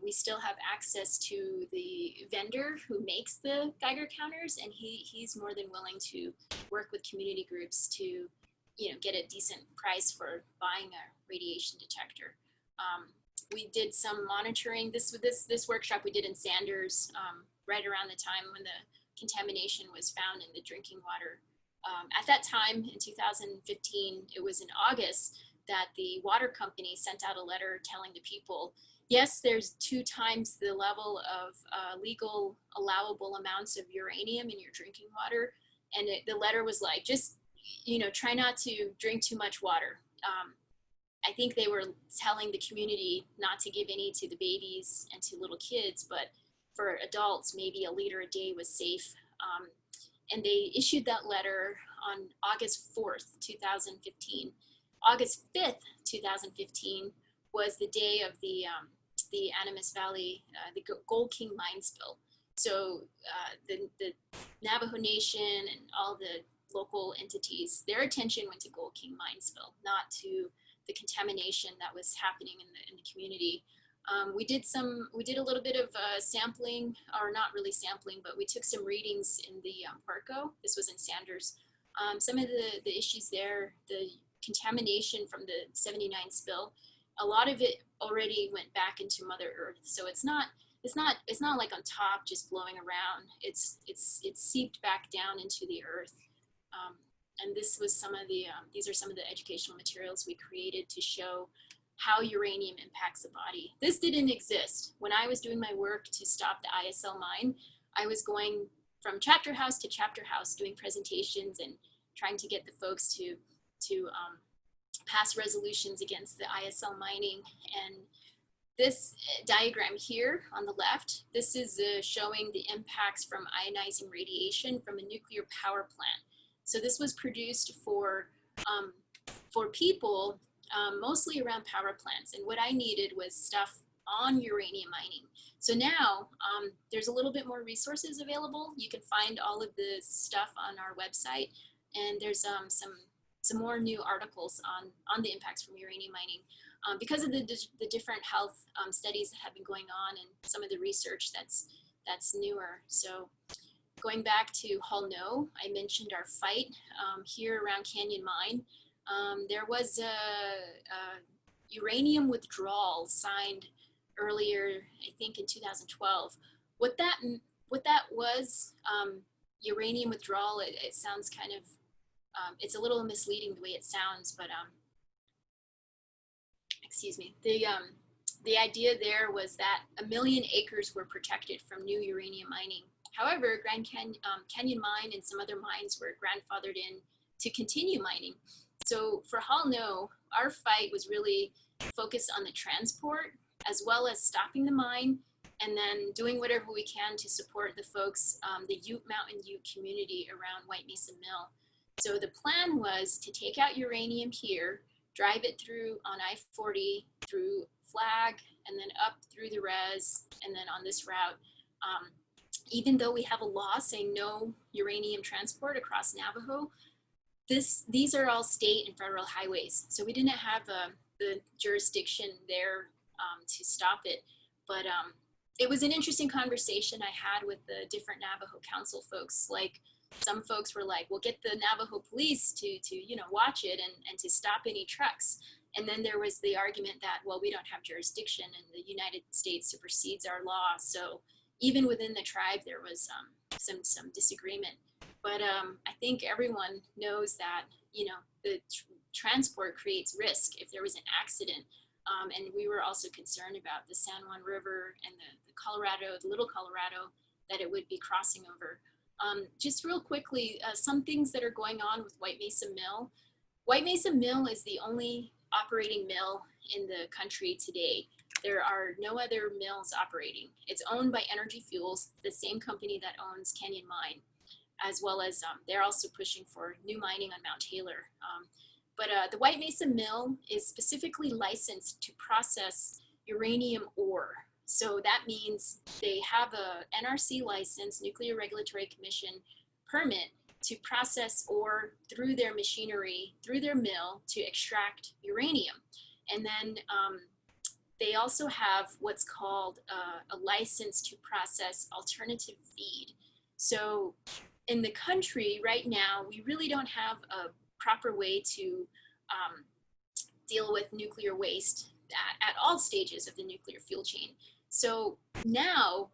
we still have access to the vendor who makes the Geiger counters, and he's more than willing to work with community groups to, get a decent price for buying a radiation detector. We did some monitoring. This workshop we did in Sanders right around the time when the contamination was found in the drinking water. At that time, in 2015, it was in August, that the water company sent out a letter telling the people, yes, there's 2 times the level of legal allowable amounts of uranium in your drinking water. And the letter was like, just, try not to drink too much water. I think they were telling the community not to give any to the babies and to little kids, but for adults, maybe a liter a day was safe. And they issued that letter on August 4th, 2015. August 5th, 2015 was the day of the Animas Valley, the Gold King mine spill. So the Navajo Nation and all the local entities, their attention went to Gold King mine spill, not to the contamination that was happening in the community. We did a little bit of sampling, or not really sampling, but we took some readings in the Puerco. This was in Sanders. Some of the issues there, the contamination from the 79 spill, a lot of it already went back into Mother Earth. So it's not like on top just blowing around. It's seeped back down into the earth. And this was these are some of the educational materials we created to show how uranium impacts the body. This didn't exist. When I was doing my work to stop the ISL mine, I was going from chapter house to chapter house doing presentations and trying to get the folks to pass resolutions against the ISL mining. And this diagram here on the left, this is showing the impacts from ionizing radiation from a nuclear power plant. So this was produced for people, mostly around power plants. And what I needed was stuff on uranium mining. So now there's a little bit more resources available. You can find all of the stuff on our website, and there's some more new articles on the impacts from uranium mining because of the different health studies that have been going on and some of the research that's newer. So going back to Hall No, I mentioned our fight here around Canyon Mine. There was a uranium withdrawal signed earlier, I think in 2012. What that was, uranium withdrawal, it sounds kind of, it's a little misleading the way it sounds, but excuse me. The idea there was that 1 million acres were protected from new uranium mining. However, Grand Canyon Mine and some other mines were grandfathered in to continue mining. So for Hall No, our fight was really focused on the transport as well as stopping the mine and then doing whatever we can to support the folks, the Mountain Ute community around White Mesa Mill. So the plan was to take out uranium here, drive it through on I-40, through Flag, and then up through the res, and then on this route. Even though we have a law saying no uranium transport across Navajo, these are all state and federal highways. So we didn't have the jurisdiction there to stop it. But it was an interesting conversation I had with the different Navajo Council folks. Like, some folks were like, well, get the Navajo police to watch it and to stop any trucks. And then there was the argument that, well, we don't have jurisdiction and the United States supersedes our law. So even within the tribe, there was some disagreement. But I think everyone knows that, the transport creates risk if there was an accident. And we were also concerned about the San Juan River and the Colorado, the Little Colorado, that it would be crossing over. Just real quickly, some things that are going on with White Mesa Mill. White Mesa Mill is the only operating mill in the country today. There are no other mills operating. It's owned by Energy Fuels, the same company that owns Canyon Mine, as well as they're also pushing for new mining on Mount Taylor. But the White Mesa Mill is specifically licensed to process uranium ore. So that means they have a NRC license, Nuclear Regulatory Commission permit, to process ore through their machinery, through their mill, to extract uranium. And then they also have what's called a license to process alternative feed. So in the country right now, we really don't have a proper way to deal with nuclear waste at all stages of the nuclear fuel chain. So now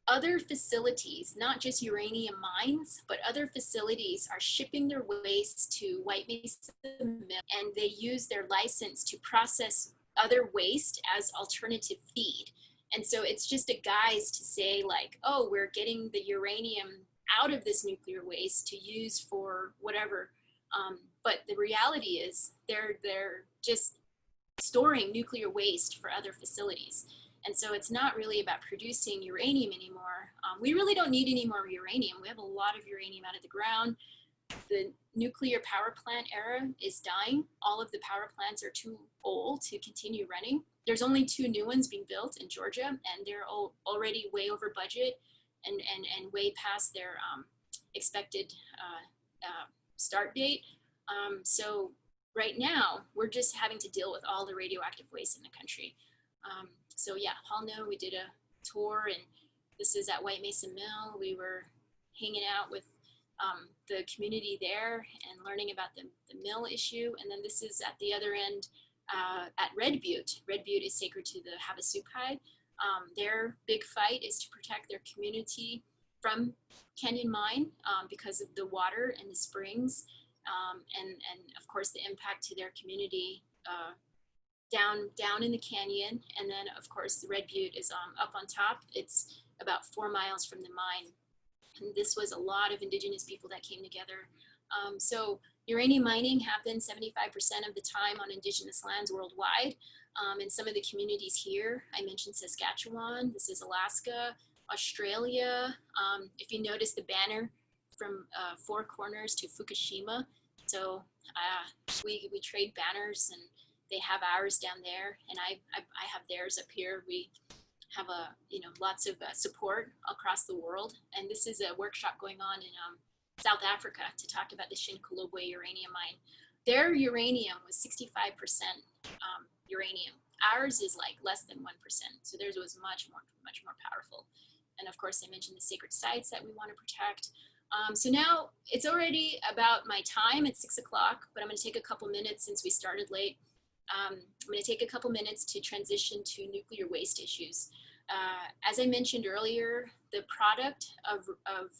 other facilities, not just uranium mines, but other facilities are shipping their waste to White Mesa Mill, and they use their license to process other waste as alternative feed. And so it's just a guise to say, like, oh, we're getting the uranium out of this nuclear waste to use for whatever. But the reality is they're just storing nuclear waste for other facilities. And so it's not really about producing uranium anymore. We really don't need any more uranium. We have a lot of uranium out of the ground. The nuclear power plant era is dying. All of the power plants are too old to continue running. There's only 2 new ones being built in Georgia, and they're already way over budget and way past their expected start date. So right now, we're just having to deal with all the radioactive waste in the country. So yeah, Hallno, we did a tour, and this is at White Mesa Mill. We were hanging out with the community there and learning about the mill issue. And then this is at the other end at Red Butte. Red Butte is sacred to the Havasupai. Their big fight is to protect their community from Canyon Mine because of the water and the springs, and of course the impact to their community down in the canyon. And then of course the Red Butte is up on top. It's about 4 miles from the mine. And this was a lot of indigenous people that came together. So uranium mining happens 75% of the time on indigenous lands worldwide. And some of the communities here, I mentioned Saskatchewan, this is Alaska, Australia. If you notice the banner from 4 Corners to Fukushima. So we trade banners, and they have ours down there, and I have theirs up here. We have lots of support across the world. And this is a workshop going on in South Africa to talk about the Shinkolobwe uranium mine. Their uranium was 65% uranium. Ours is like less than 1%. So theirs was much more powerful. And of course, I mentioned the sacred sites that we want to protect. So now it's already about my time. It's 6 o'clock, but I'm going to take a couple minutes since we started late. I'm going to take a couple minutes to transition to nuclear waste issues. As I mentioned earlier, the product of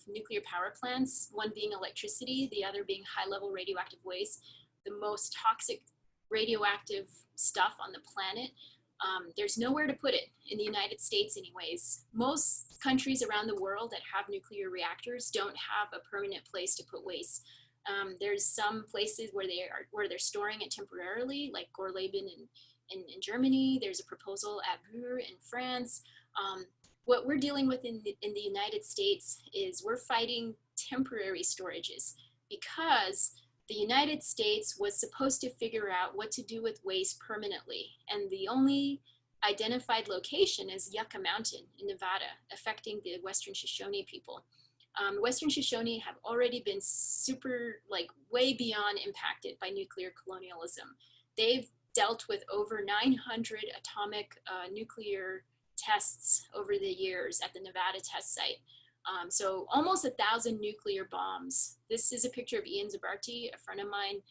nuclear power plants, one being electricity, the other being high-level radioactive waste, the most toxic radioactive stuff on the planet, there's nowhere to put it in the United States anyways. Most countries around the world that have nuclear reactors don't have a permanent place to put waste. There's some places where they're storing it temporarily, like Gorleben in Germany. There's a proposal at Bure in France. What we're dealing with in the United States is we're fighting temporary storages because the United States was supposed to figure out what to do with waste permanently. And the only identified location is Yucca Mountain in Nevada, affecting the Western Shoshone people. Western Shoshone have already been super, like way beyond impacted by nuclear colonialism. They've dealt with over 900 atomic nuclear tests over the years at the Nevada test site. So almost 1,000 nuclear bombs. This is a picture of Ian Zabarty, a friend of mine.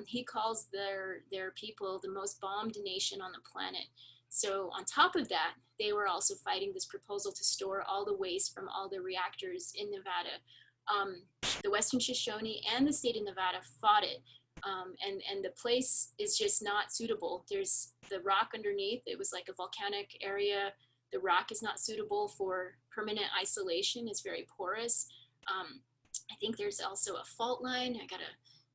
He calls their people the most bombed nation on the planet. So on top of that, they were also fighting this proposal to store all the waste from all the reactors in Nevada. The Western Shoshone and the state of Nevada fought it. And the place is just not suitable. There's the rock underneath. It was like a volcanic area. The rock is not suitable for permanent isolation. It's very porous. I think there's also a fault line.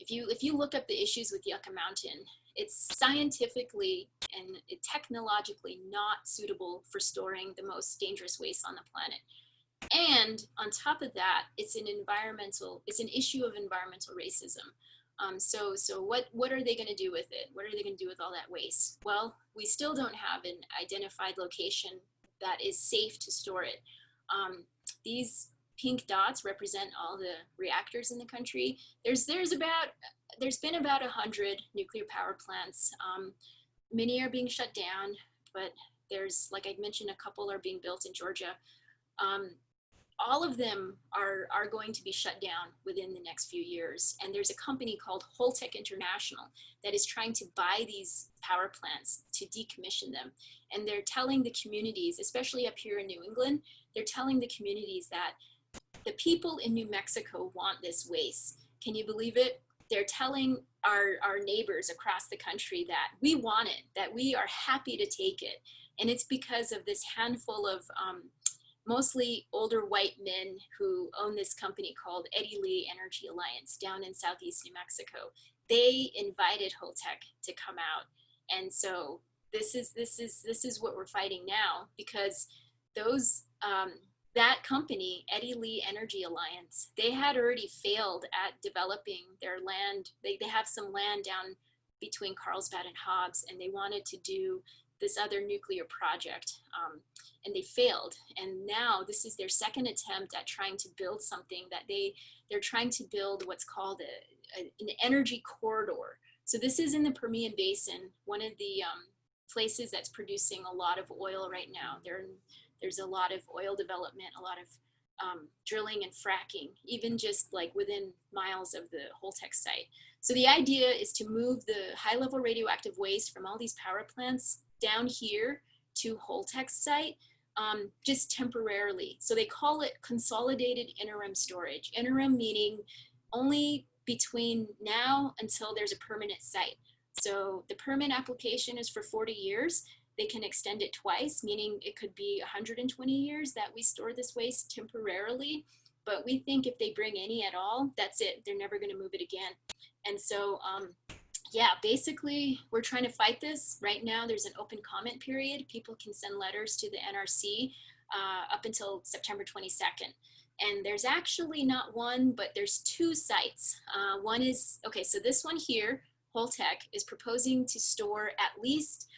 If you look up the issues with Yucca Mountain, it's scientifically and technologically not suitable for storing the most dangerous waste on the planet. And on top of that, it's an issue of environmental racism. So what are they going to do with it? What are they going to do with all that waste? Well, we still don't have an identified location that is safe to store it. These pink dots represent all the reactors in the country. There's been about 100 nuclear power plants. Many are being shut down, but there's, like I mentioned, a couple are being built in Georgia. All of them are going to be shut down within the next few years. And there's a company called Holtec International that is trying to buy these power plants to decommission them. And they're telling the communities, especially up here in New England, they're telling the communities that the people in New Mexico want this waste. Can you believe it? They're telling our neighbors across the country that we want it, that we are happy to take it. And it's because of this handful of mostly older white men who own this company called Eddie Lee Energy Alliance down in Southeast New Mexico. They invited Holtec to come out. And so this is what we're fighting now, because that company, Eddie Lee Energy Alliance, they had already failed at developing their land. They have some land down between Carlsbad and Hobbs, and they wanted to do this other nuclear project, and they failed. And now this is their second attempt at trying to build something that they're trying to build what's called an energy corridor. So this is in the Permian Basin, one of the places that's producing a lot of oil right now. There's a lot of oil development, a lot of drilling and fracking, even just like within miles of the Holtec site. So the idea is to move the high-level radioactive waste from all these power plants down here to Holtec's site, just temporarily. So they call it consolidated interim storage. Interim meaning only between now until there's a permanent site. So the permit application is for 40 years. They can extend it twice, meaning it could be 120 years that we store this waste temporarily. But we think if they bring any at all, that's it. They're never going to move it again. And so, yeah, basically, we're trying to fight this. Right now, there's an open comment period. People can send letters to the NRC up until September 22nd. And there's actually not one, but there's two sites. One is, okay, so this one here, Holtec, is proposing to store at least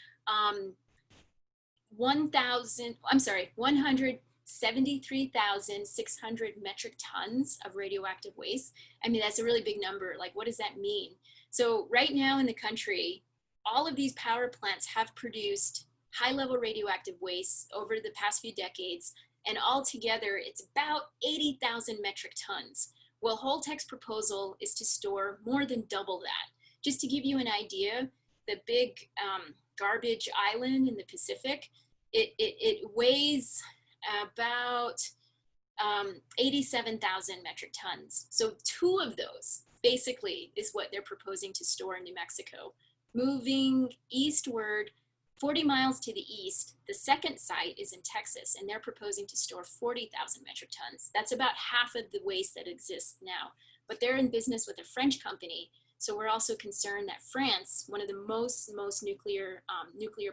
173,600 metric tons of radioactive waste. I mean, that's a really big number. Like, what does that mean? So right now in the country, all of these power plants have produced high-level radioactive waste over the past few decades, and altogether it's about 80,000 metric tons. Well, Holtec's proposal is to store more than double that. Just to give you an idea, the big garbage island in the Pacific, it weighs about 87,000 metric tons. So two of those basically is what they're proposing to store in New Mexico. Moving eastward 40 miles to the east, the second site is in Texas, and they're proposing to store 40,000 metric tons. That's about half of the waste that exists now. But they're in business with a French company So we're also concerned that France, one of the most nuclear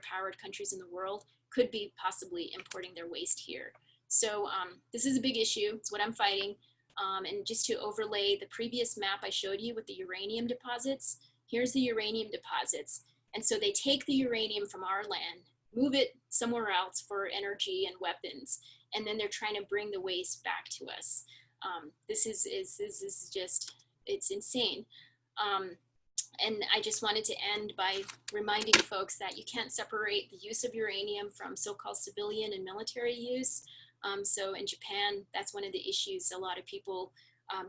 powered countries in the world, could be possibly importing their waste here. So this is a big issue. It's what I'm fighting. And just to overlay the previous map I showed you with the uranium deposits, here's the uranium deposits. And so they take the uranium from our land, move it somewhere else for energy and weapons, and then they're trying to bring the waste back to us. This is just, it's insane. And I just wanted to end by reminding folks that you can't separate the use of uranium from so-called civilian and military use. So in Japan, that's one of the issues. A lot of people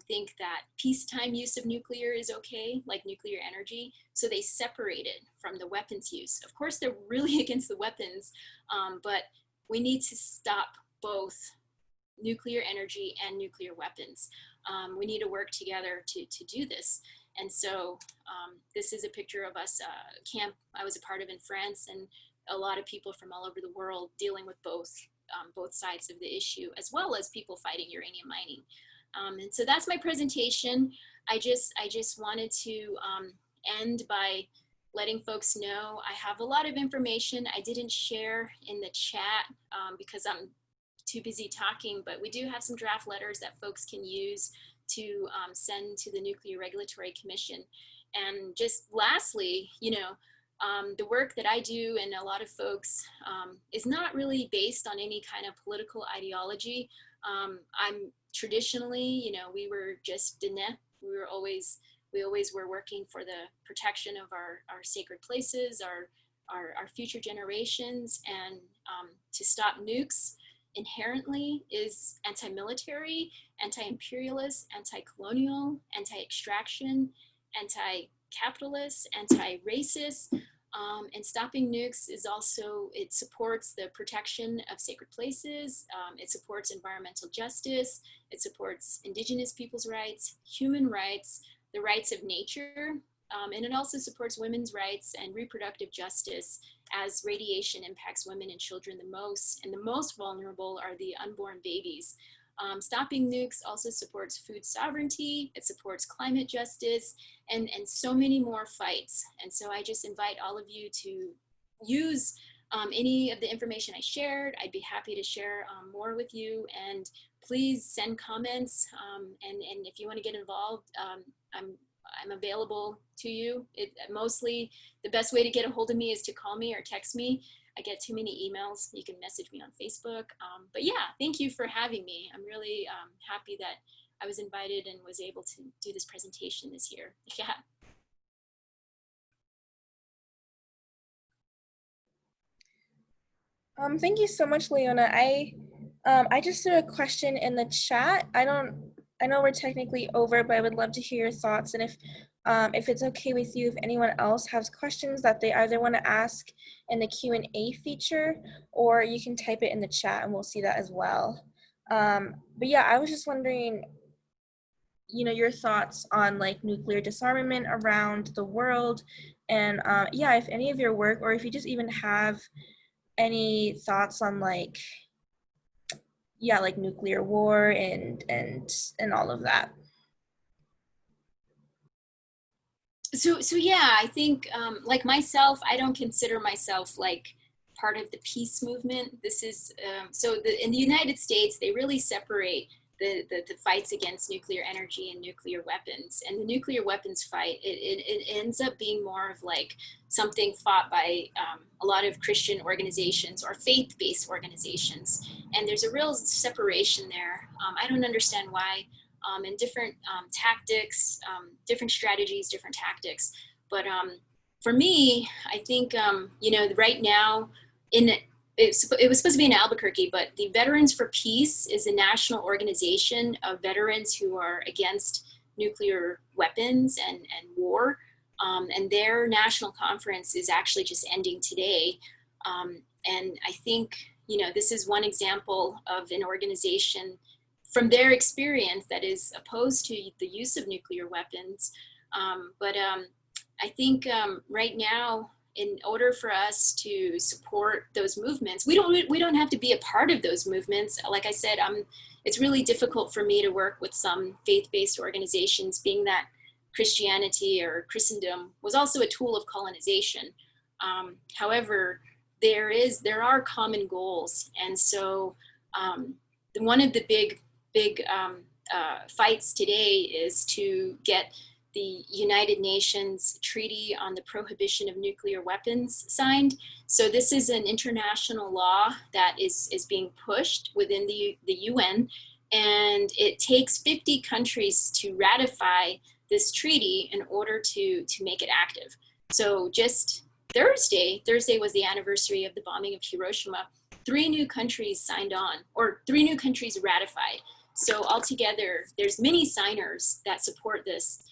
think that peacetime use of nuclear is okay, like nuclear energy. So they separate it from the weapons use. Of course, they're really against the weapons, but we need to stop both nuclear energy and nuclear weapons. We need to work together to do this. And so this is a picture of us, camp I was a part of in France, and a lot of people from all over the world dealing with both sides of the issue, as well as people fighting uranium mining. And so that's my presentation. I just wanted to end by letting folks know I have a lot of information I didn't share in the chat because I'm too busy talking, but we do have some draft letters that folks can use to send to the Nuclear Regulatory Commission. And just lastly, you know, the work that I do and a lot of folks is not really based on any kind of political ideology. I'm traditionally, you know, we were just Diné. We always were working for the protection of our sacred places, our future generations, and to stop nukes inherently is anti-military, anti-imperialist, anti-colonial, anti-extraction, anti-capitalist, anti-racist. And stopping nukes is also, it supports the protection of sacred places, it supports environmental justice, it supports indigenous people's rights, human rights, the rights of nature, and it also supports women's rights and reproductive justice, as radiation impacts women and children the most, and the most vulnerable are the unborn babies. Stopping nukes also supports food sovereignty, it supports climate justice, and so many more fights. And so I just invite all of you to use any of the information I shared. I'd be happy to share more with you, and please send comments, and if you want to get involved, I'm available to you. Mostly the best way to get a hold of me is to call me or text me. I get too many emails. You can message me on Facebook. But yeah, thank you for having me. I'm really happy that I was invited and was able to do this presentation this year. Yeah. Thank you so much, Leona. I just threw a question in the chat. I know we're technically over, but I would love to hear your thoughts. And if it's okay with you, if anyone else has questions that they either want to ask in the Q&A feature, or you can type it in the chat and we'll see that as well. But yeah, I was just wondering, you know, your thoughts on like nuclear disarmament around the world. And yeah, if any of your work, or if you just even have any thoughts on like, yeah, like nuclear war and all of that. So yeah, I think like myself, I don't consider myself like part of the peace movement. This is in the United States, they really separate the fights against nuclear energy and nuclear weapons. And the nuclear weapons fight, it ends up being more of like something fought by a lot of Christian organizations or faith-based organizations. And there's a real separation there. I don't understand why. And different tactics, different strategies, different tactics. But for me, I think, you know, right now, it was supposed to be in Albuquerque, but the Veterans for Peace is a national organization of veterans who are against nuclear weapons and war. And their national conference is actually just ending today. And I think, you know, this is one example of an organization from their experience that is opposed to the use of nuclear weapons. But I think right now, in order for us to support those movements, we don't have to be a part of those movements. Like I said, it's really difficult for me to work with some faith-based organizations, being that Christianity or Christendom was also a tool of colonization. However, there are common goals, and so one of the big fights today is to get the United Nations Treaty on the Prohibition of Nuclear Weapons signed. So this is an international law that is being pushed within the UN, and it takes 50 countries to ratify this treaty in order to make it active. So just Thursday was the anniversary of the bombing of Hiroshima. 3 new countries signed on, or 3 new countries ratified. So altogether, there's many signers that support this.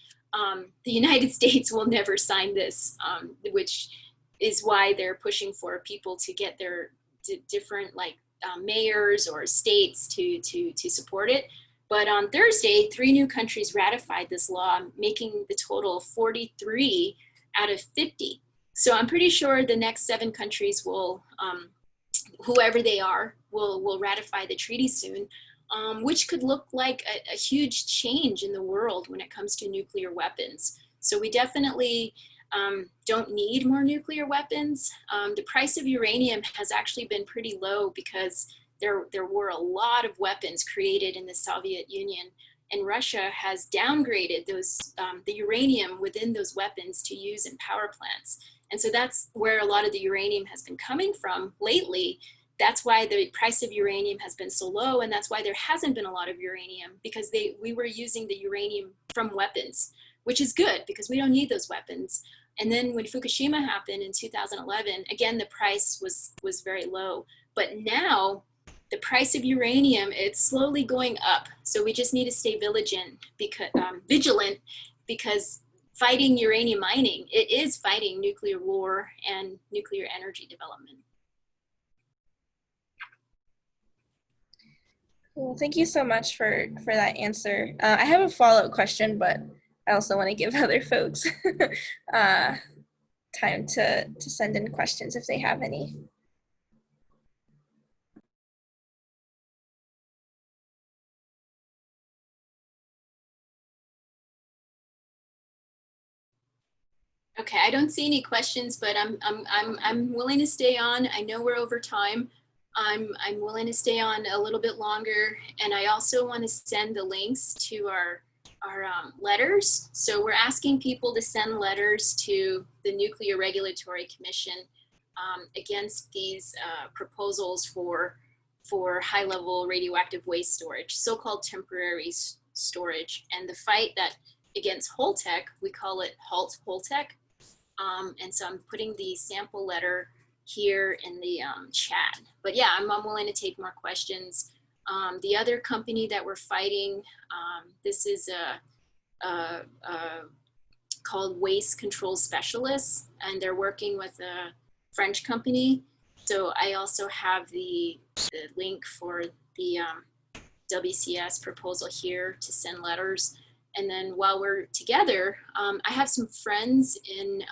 The United States will never sign this, which is why they're pushing for people to get their different mayors or states to support it. But on Thursday, 3 new countries ratified this law, making the total 43 out of 50. So I'm pretty sure the next 7 countries will, whoever they are, will ratify the treaty soon. Which could look like a huge change in the world when it comes to nuclear weapons. So we definitely don't need more nuclear weapons. The price of uranium has actually been pretty low because there were a lot of weapons created in the Soviet Union, and Russia has downgraded those the uranium within those weapons to use in power plants. And so that's where a lot of the uranium has been coming from lately. That's why the price of uranium has been so low, and that's why there hasn't been a lot of uranium, because we were using the uranium from weapons, which is good because we don't need those weapons. And then when Fukushima happened in 2011, again, the price was very low. But now the price of uranium, it's slowly going up. So we just need to stay vigilant because fighting uranium mining, it is fighting nuclear war and nuclear energy development. Well, thank you so much for that answer. I have a follow-up question, but I also want to give other folks time to send in questions if they have any. Okay, I don't see any questions, but I'm willing to stay on. I know we're over time. I'm willing to stay on a little bit longer, and I also want to send the links to our letters. So we're asking people to send letters to the Nuclear Regulatory Commission against these proposals for high-level radioactive waste storage, so-called temporary storage. And the fight that against Holtec, we call it Halt Holtec. And so I'm putting the sample letter here in the chat. But yeah, I'm willing to take more questions. The other company that we're fighting, this is called Waste Control Specialists, and they're working with a French company. So I also have the link for the WCS proposal here to send letters. And then while we're together, I have some friends in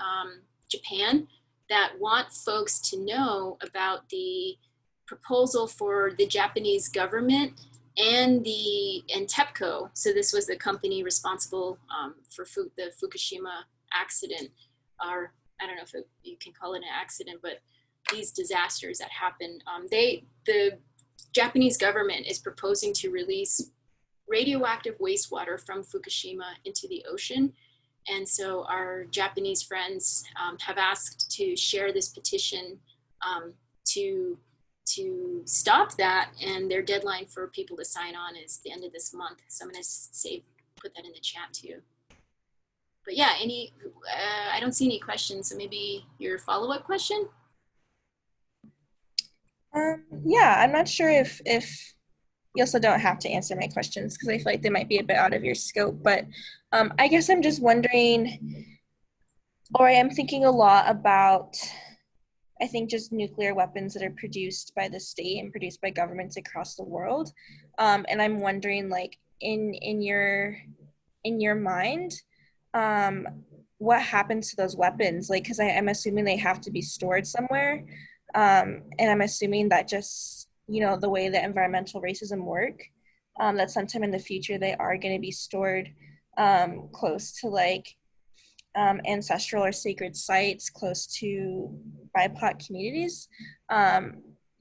Japan that want folks to know about the proposal for the Japanese government and TEPCO. So this was the company responsible for the Fukushima accident, or I don't know if you can call it an accident, but these disasters that happened. The Japanese government is proposing to release radioactive wastewater from Fukushima into the ocean. And so our Japanese friends have asked to share this petition to stop that, and their deadline for people to sign on is the end of this month. So I'm going to put that in the chat too. But yeah, I don't see any questions, so maybe your follow-up question? Yeah, I'm not sure if you also don't have to answer my questions because I feel like they might be a bit out of your scope, but I guess I'm just wondering, or I am thinking a lot about, I think, just nuclear weapons that are produced by the state and produced by governments across the world. And I'm wondering, like, in your mind, what happens to those weapons? Like, because I'm assuming they have to be stored somewhere. And I'm assuming that just, the way that environmental racism work, that sometime in the future they are going to be stored close to like ancestral or sacred sites, close to BIPOC communities.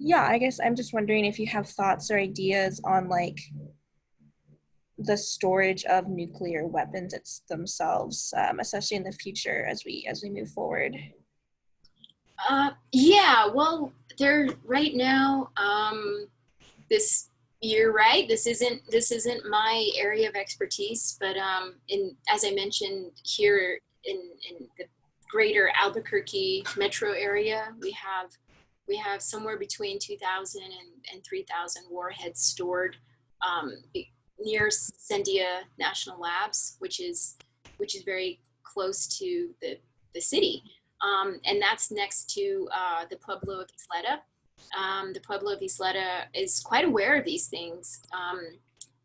Yeah, I guess I'm just wondering if you have thoughts or ideas on like the storage of nuclear weapons themselves, especially in the future as we move forward. Yeah, well, they're right now. This You're right. This isn't my area of expertise, but in as I mentioned here in the greater Albuquerque metro area, we have somewhere between 2,000 and 3,000 warheads stored near Sandia National Labs, which is very close to the city, and that's next to the Pueblo of Isleta. The Pueblo of Isleta is quite aware of these things.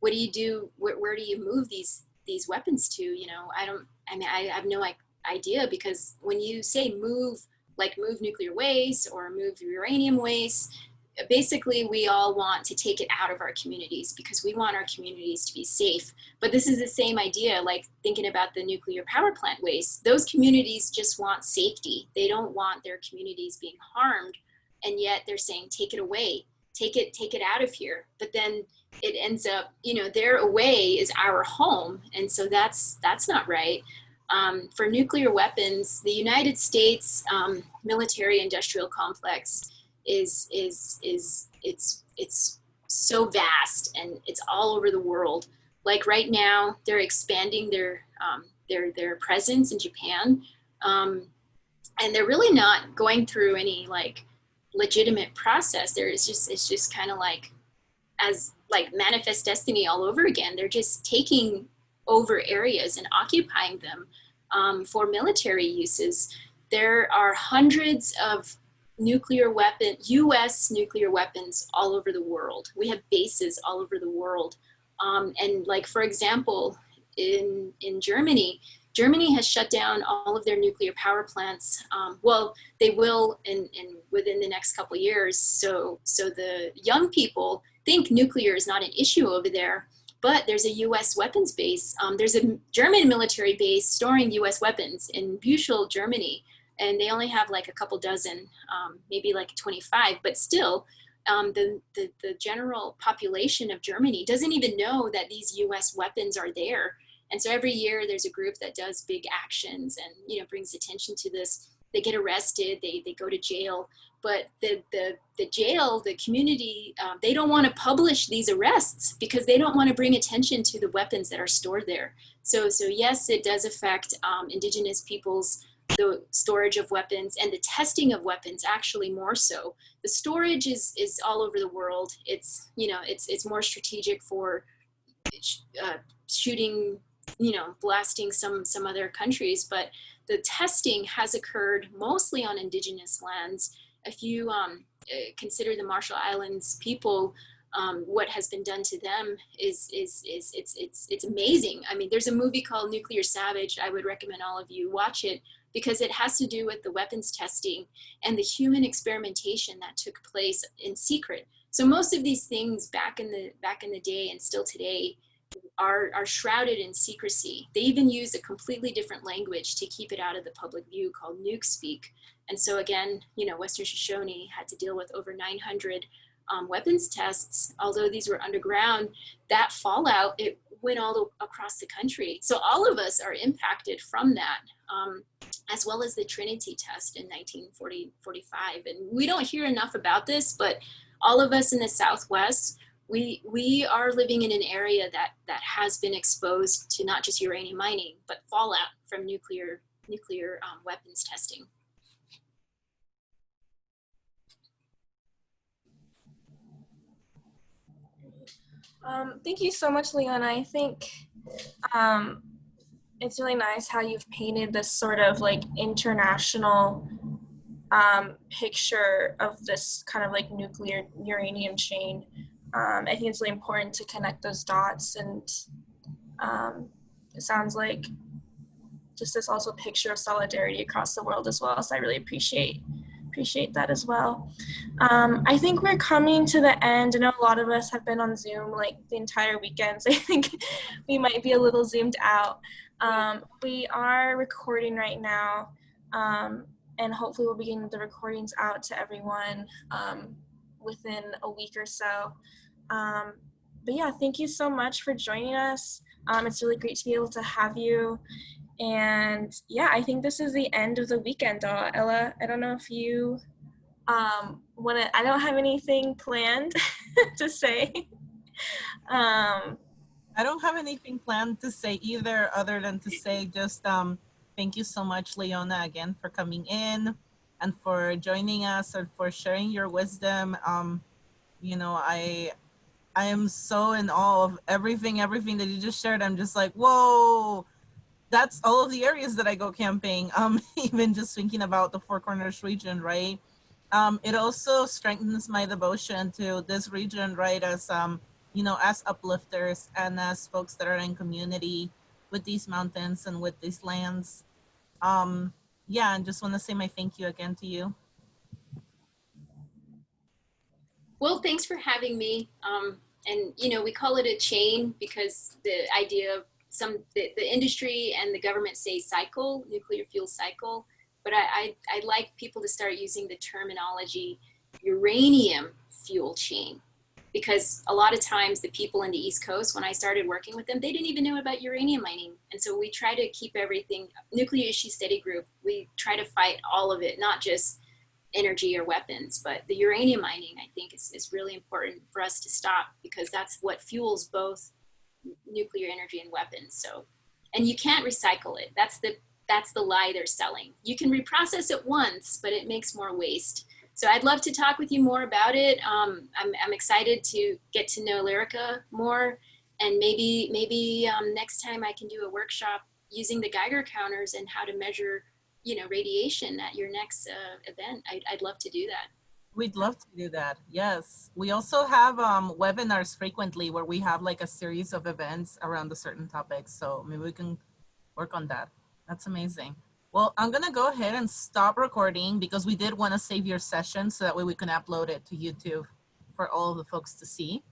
What do you do? Where do you move these weapons to? I don't. I mean, I have no idea, because when you say move, like move nuclear waste or move uranium waste, basically we all want to take it out of our communities because we want our communities to be safe. But this is the same idea, like thinking about the nuclear power plant waste. Those communities just want safety. They don't want their communities being harmed, and yet they're saying take it away, take it out of here. But then it ends up, their away is our home, and so that's not right. For nuclear weapons, the United States military industrial complex it's so vast, and it's all over the world. Like right now, they're expanding their presence in Japan, and they're really not going through any like legitimate process. It's just kind of like as like manifest destiny all over again. They're just taking over areas and occupying them for military uses. There are hundreds of U.S. nuclear weapons all over the world. We have bases all over the world. And like, for example, in Germany has shut down all of their nuclear power plants. Well, they will within the next couple of years. So the young people think nuclear is not an issue over there, but there's a U.S. weapons base. There's a German military base storing U.S. weapons in Büchel, Germany, and they only have like a couple dozen, maybe like 25, but still, the general population of Germany doesn't even know that these U.S. weapons are there. And so every year there's a group that does big actions and brings attention to this. They get arrested, they go to jail, but the jail, the community, they don't want to publish these arrests because they don't want to bring attention to the weapons that are stored there. So yes, it does affect indigenous peoples, the storage of weapons and the testing of weapons, actually more so. The storage is all over the world. It's more strategic for shooting, blasting some other countries, but the testing has occurred mostly on indigenous lands. If you consider the Marshall Islands people, what has been done to them is it's amazing. I mean, there's a movie called Nuclear Savage. I would recommend all of you watch it because it has to do with the weapons testing and the human experimentation that took place in secret. So most of these things back in the day and still today are shrouded in secrecy. They even use a completely different language to keep it out of the public view called nuke speak. And so again, Western Shoshone had to deal with over 900 weapons tests. Although these were underground, that fallout, it went all across the country. So all of us are impacted from that, as well as the Trinity test in 1945. And we don't hear enough about this, but all of us in the Southwest, we are living in an area that has been exposed to not just uranium mining, but fallout from nuclear weapons testing. Thank you so much, Leona. I think it's really nice how you've painted this sort of like international picture of this kind of like nuclear uranium chain. I think it's really important to connect those dots, and it sounds like just this also picture of solidarity across the world as well. So I really appreciate Appreciate that as well. I think we're coming to the end. I know a lot of us have been on Zoom like the entire weekend, so I think we might be a little zoomed out. We are recording right now, and hopefully we'll be getting the recordings out to everyone within a week or so. But yeah, thank you so much for joining us. It's really great to be able to have you. And yeah, I think this is the end of the weekend, Ella. I don't know if you I don't have anything planned to say. I don't have anything planned to say either, other than to say just thank you so much, Leona, again for coming in and for joining us and for sharing your wisdom. You know, I am so in awe of everything that you just shared. I'm just like, whoa, that's all of the areas that I go camping. Even just thinking about the Four Corners region, right? It also strengthens my devotion to this region, right? As you know, as uplifters and as folks that are in community with these mountains and with these lands. Yeah, and just want to say my thank you again to you. Well, thanks for having me. And you know, we call it a chain because the idea of the industry and the government say cycle, nuclear fuel cycle, but I'd like people to start using the terminology uranium fuel chain, because a lot of times the people in the East Coast, when I started working with them, they didn't even know about uranium mining. And so we try to keep everything, Nuclear Issue Study Group, we try to fight all of it, not just energy or weapons, but the uranium mining, I think, is really important for us to stop, because that's what fuels both nuclear energy and weapons. So, and you can't recycle it. That's the lie they're selling. You can reprocess it once, but it makes more waste. So I'd love to talk with you more about it. I'm excited to get to know Lyrica more, and maybe next time I can do a workshop using the Geiger counters and how to measure, you know, radiation at your next event. I'd love to do that. We'd love to do that. Yes. We also have webinars frequently where we have like a series of events around a certain topic. So maybe we can work on that. That's amazing. Well, I'm going to go ahead and stop recording because we did want to save your session so that way we can upload it to YouTube for all of the folks to see.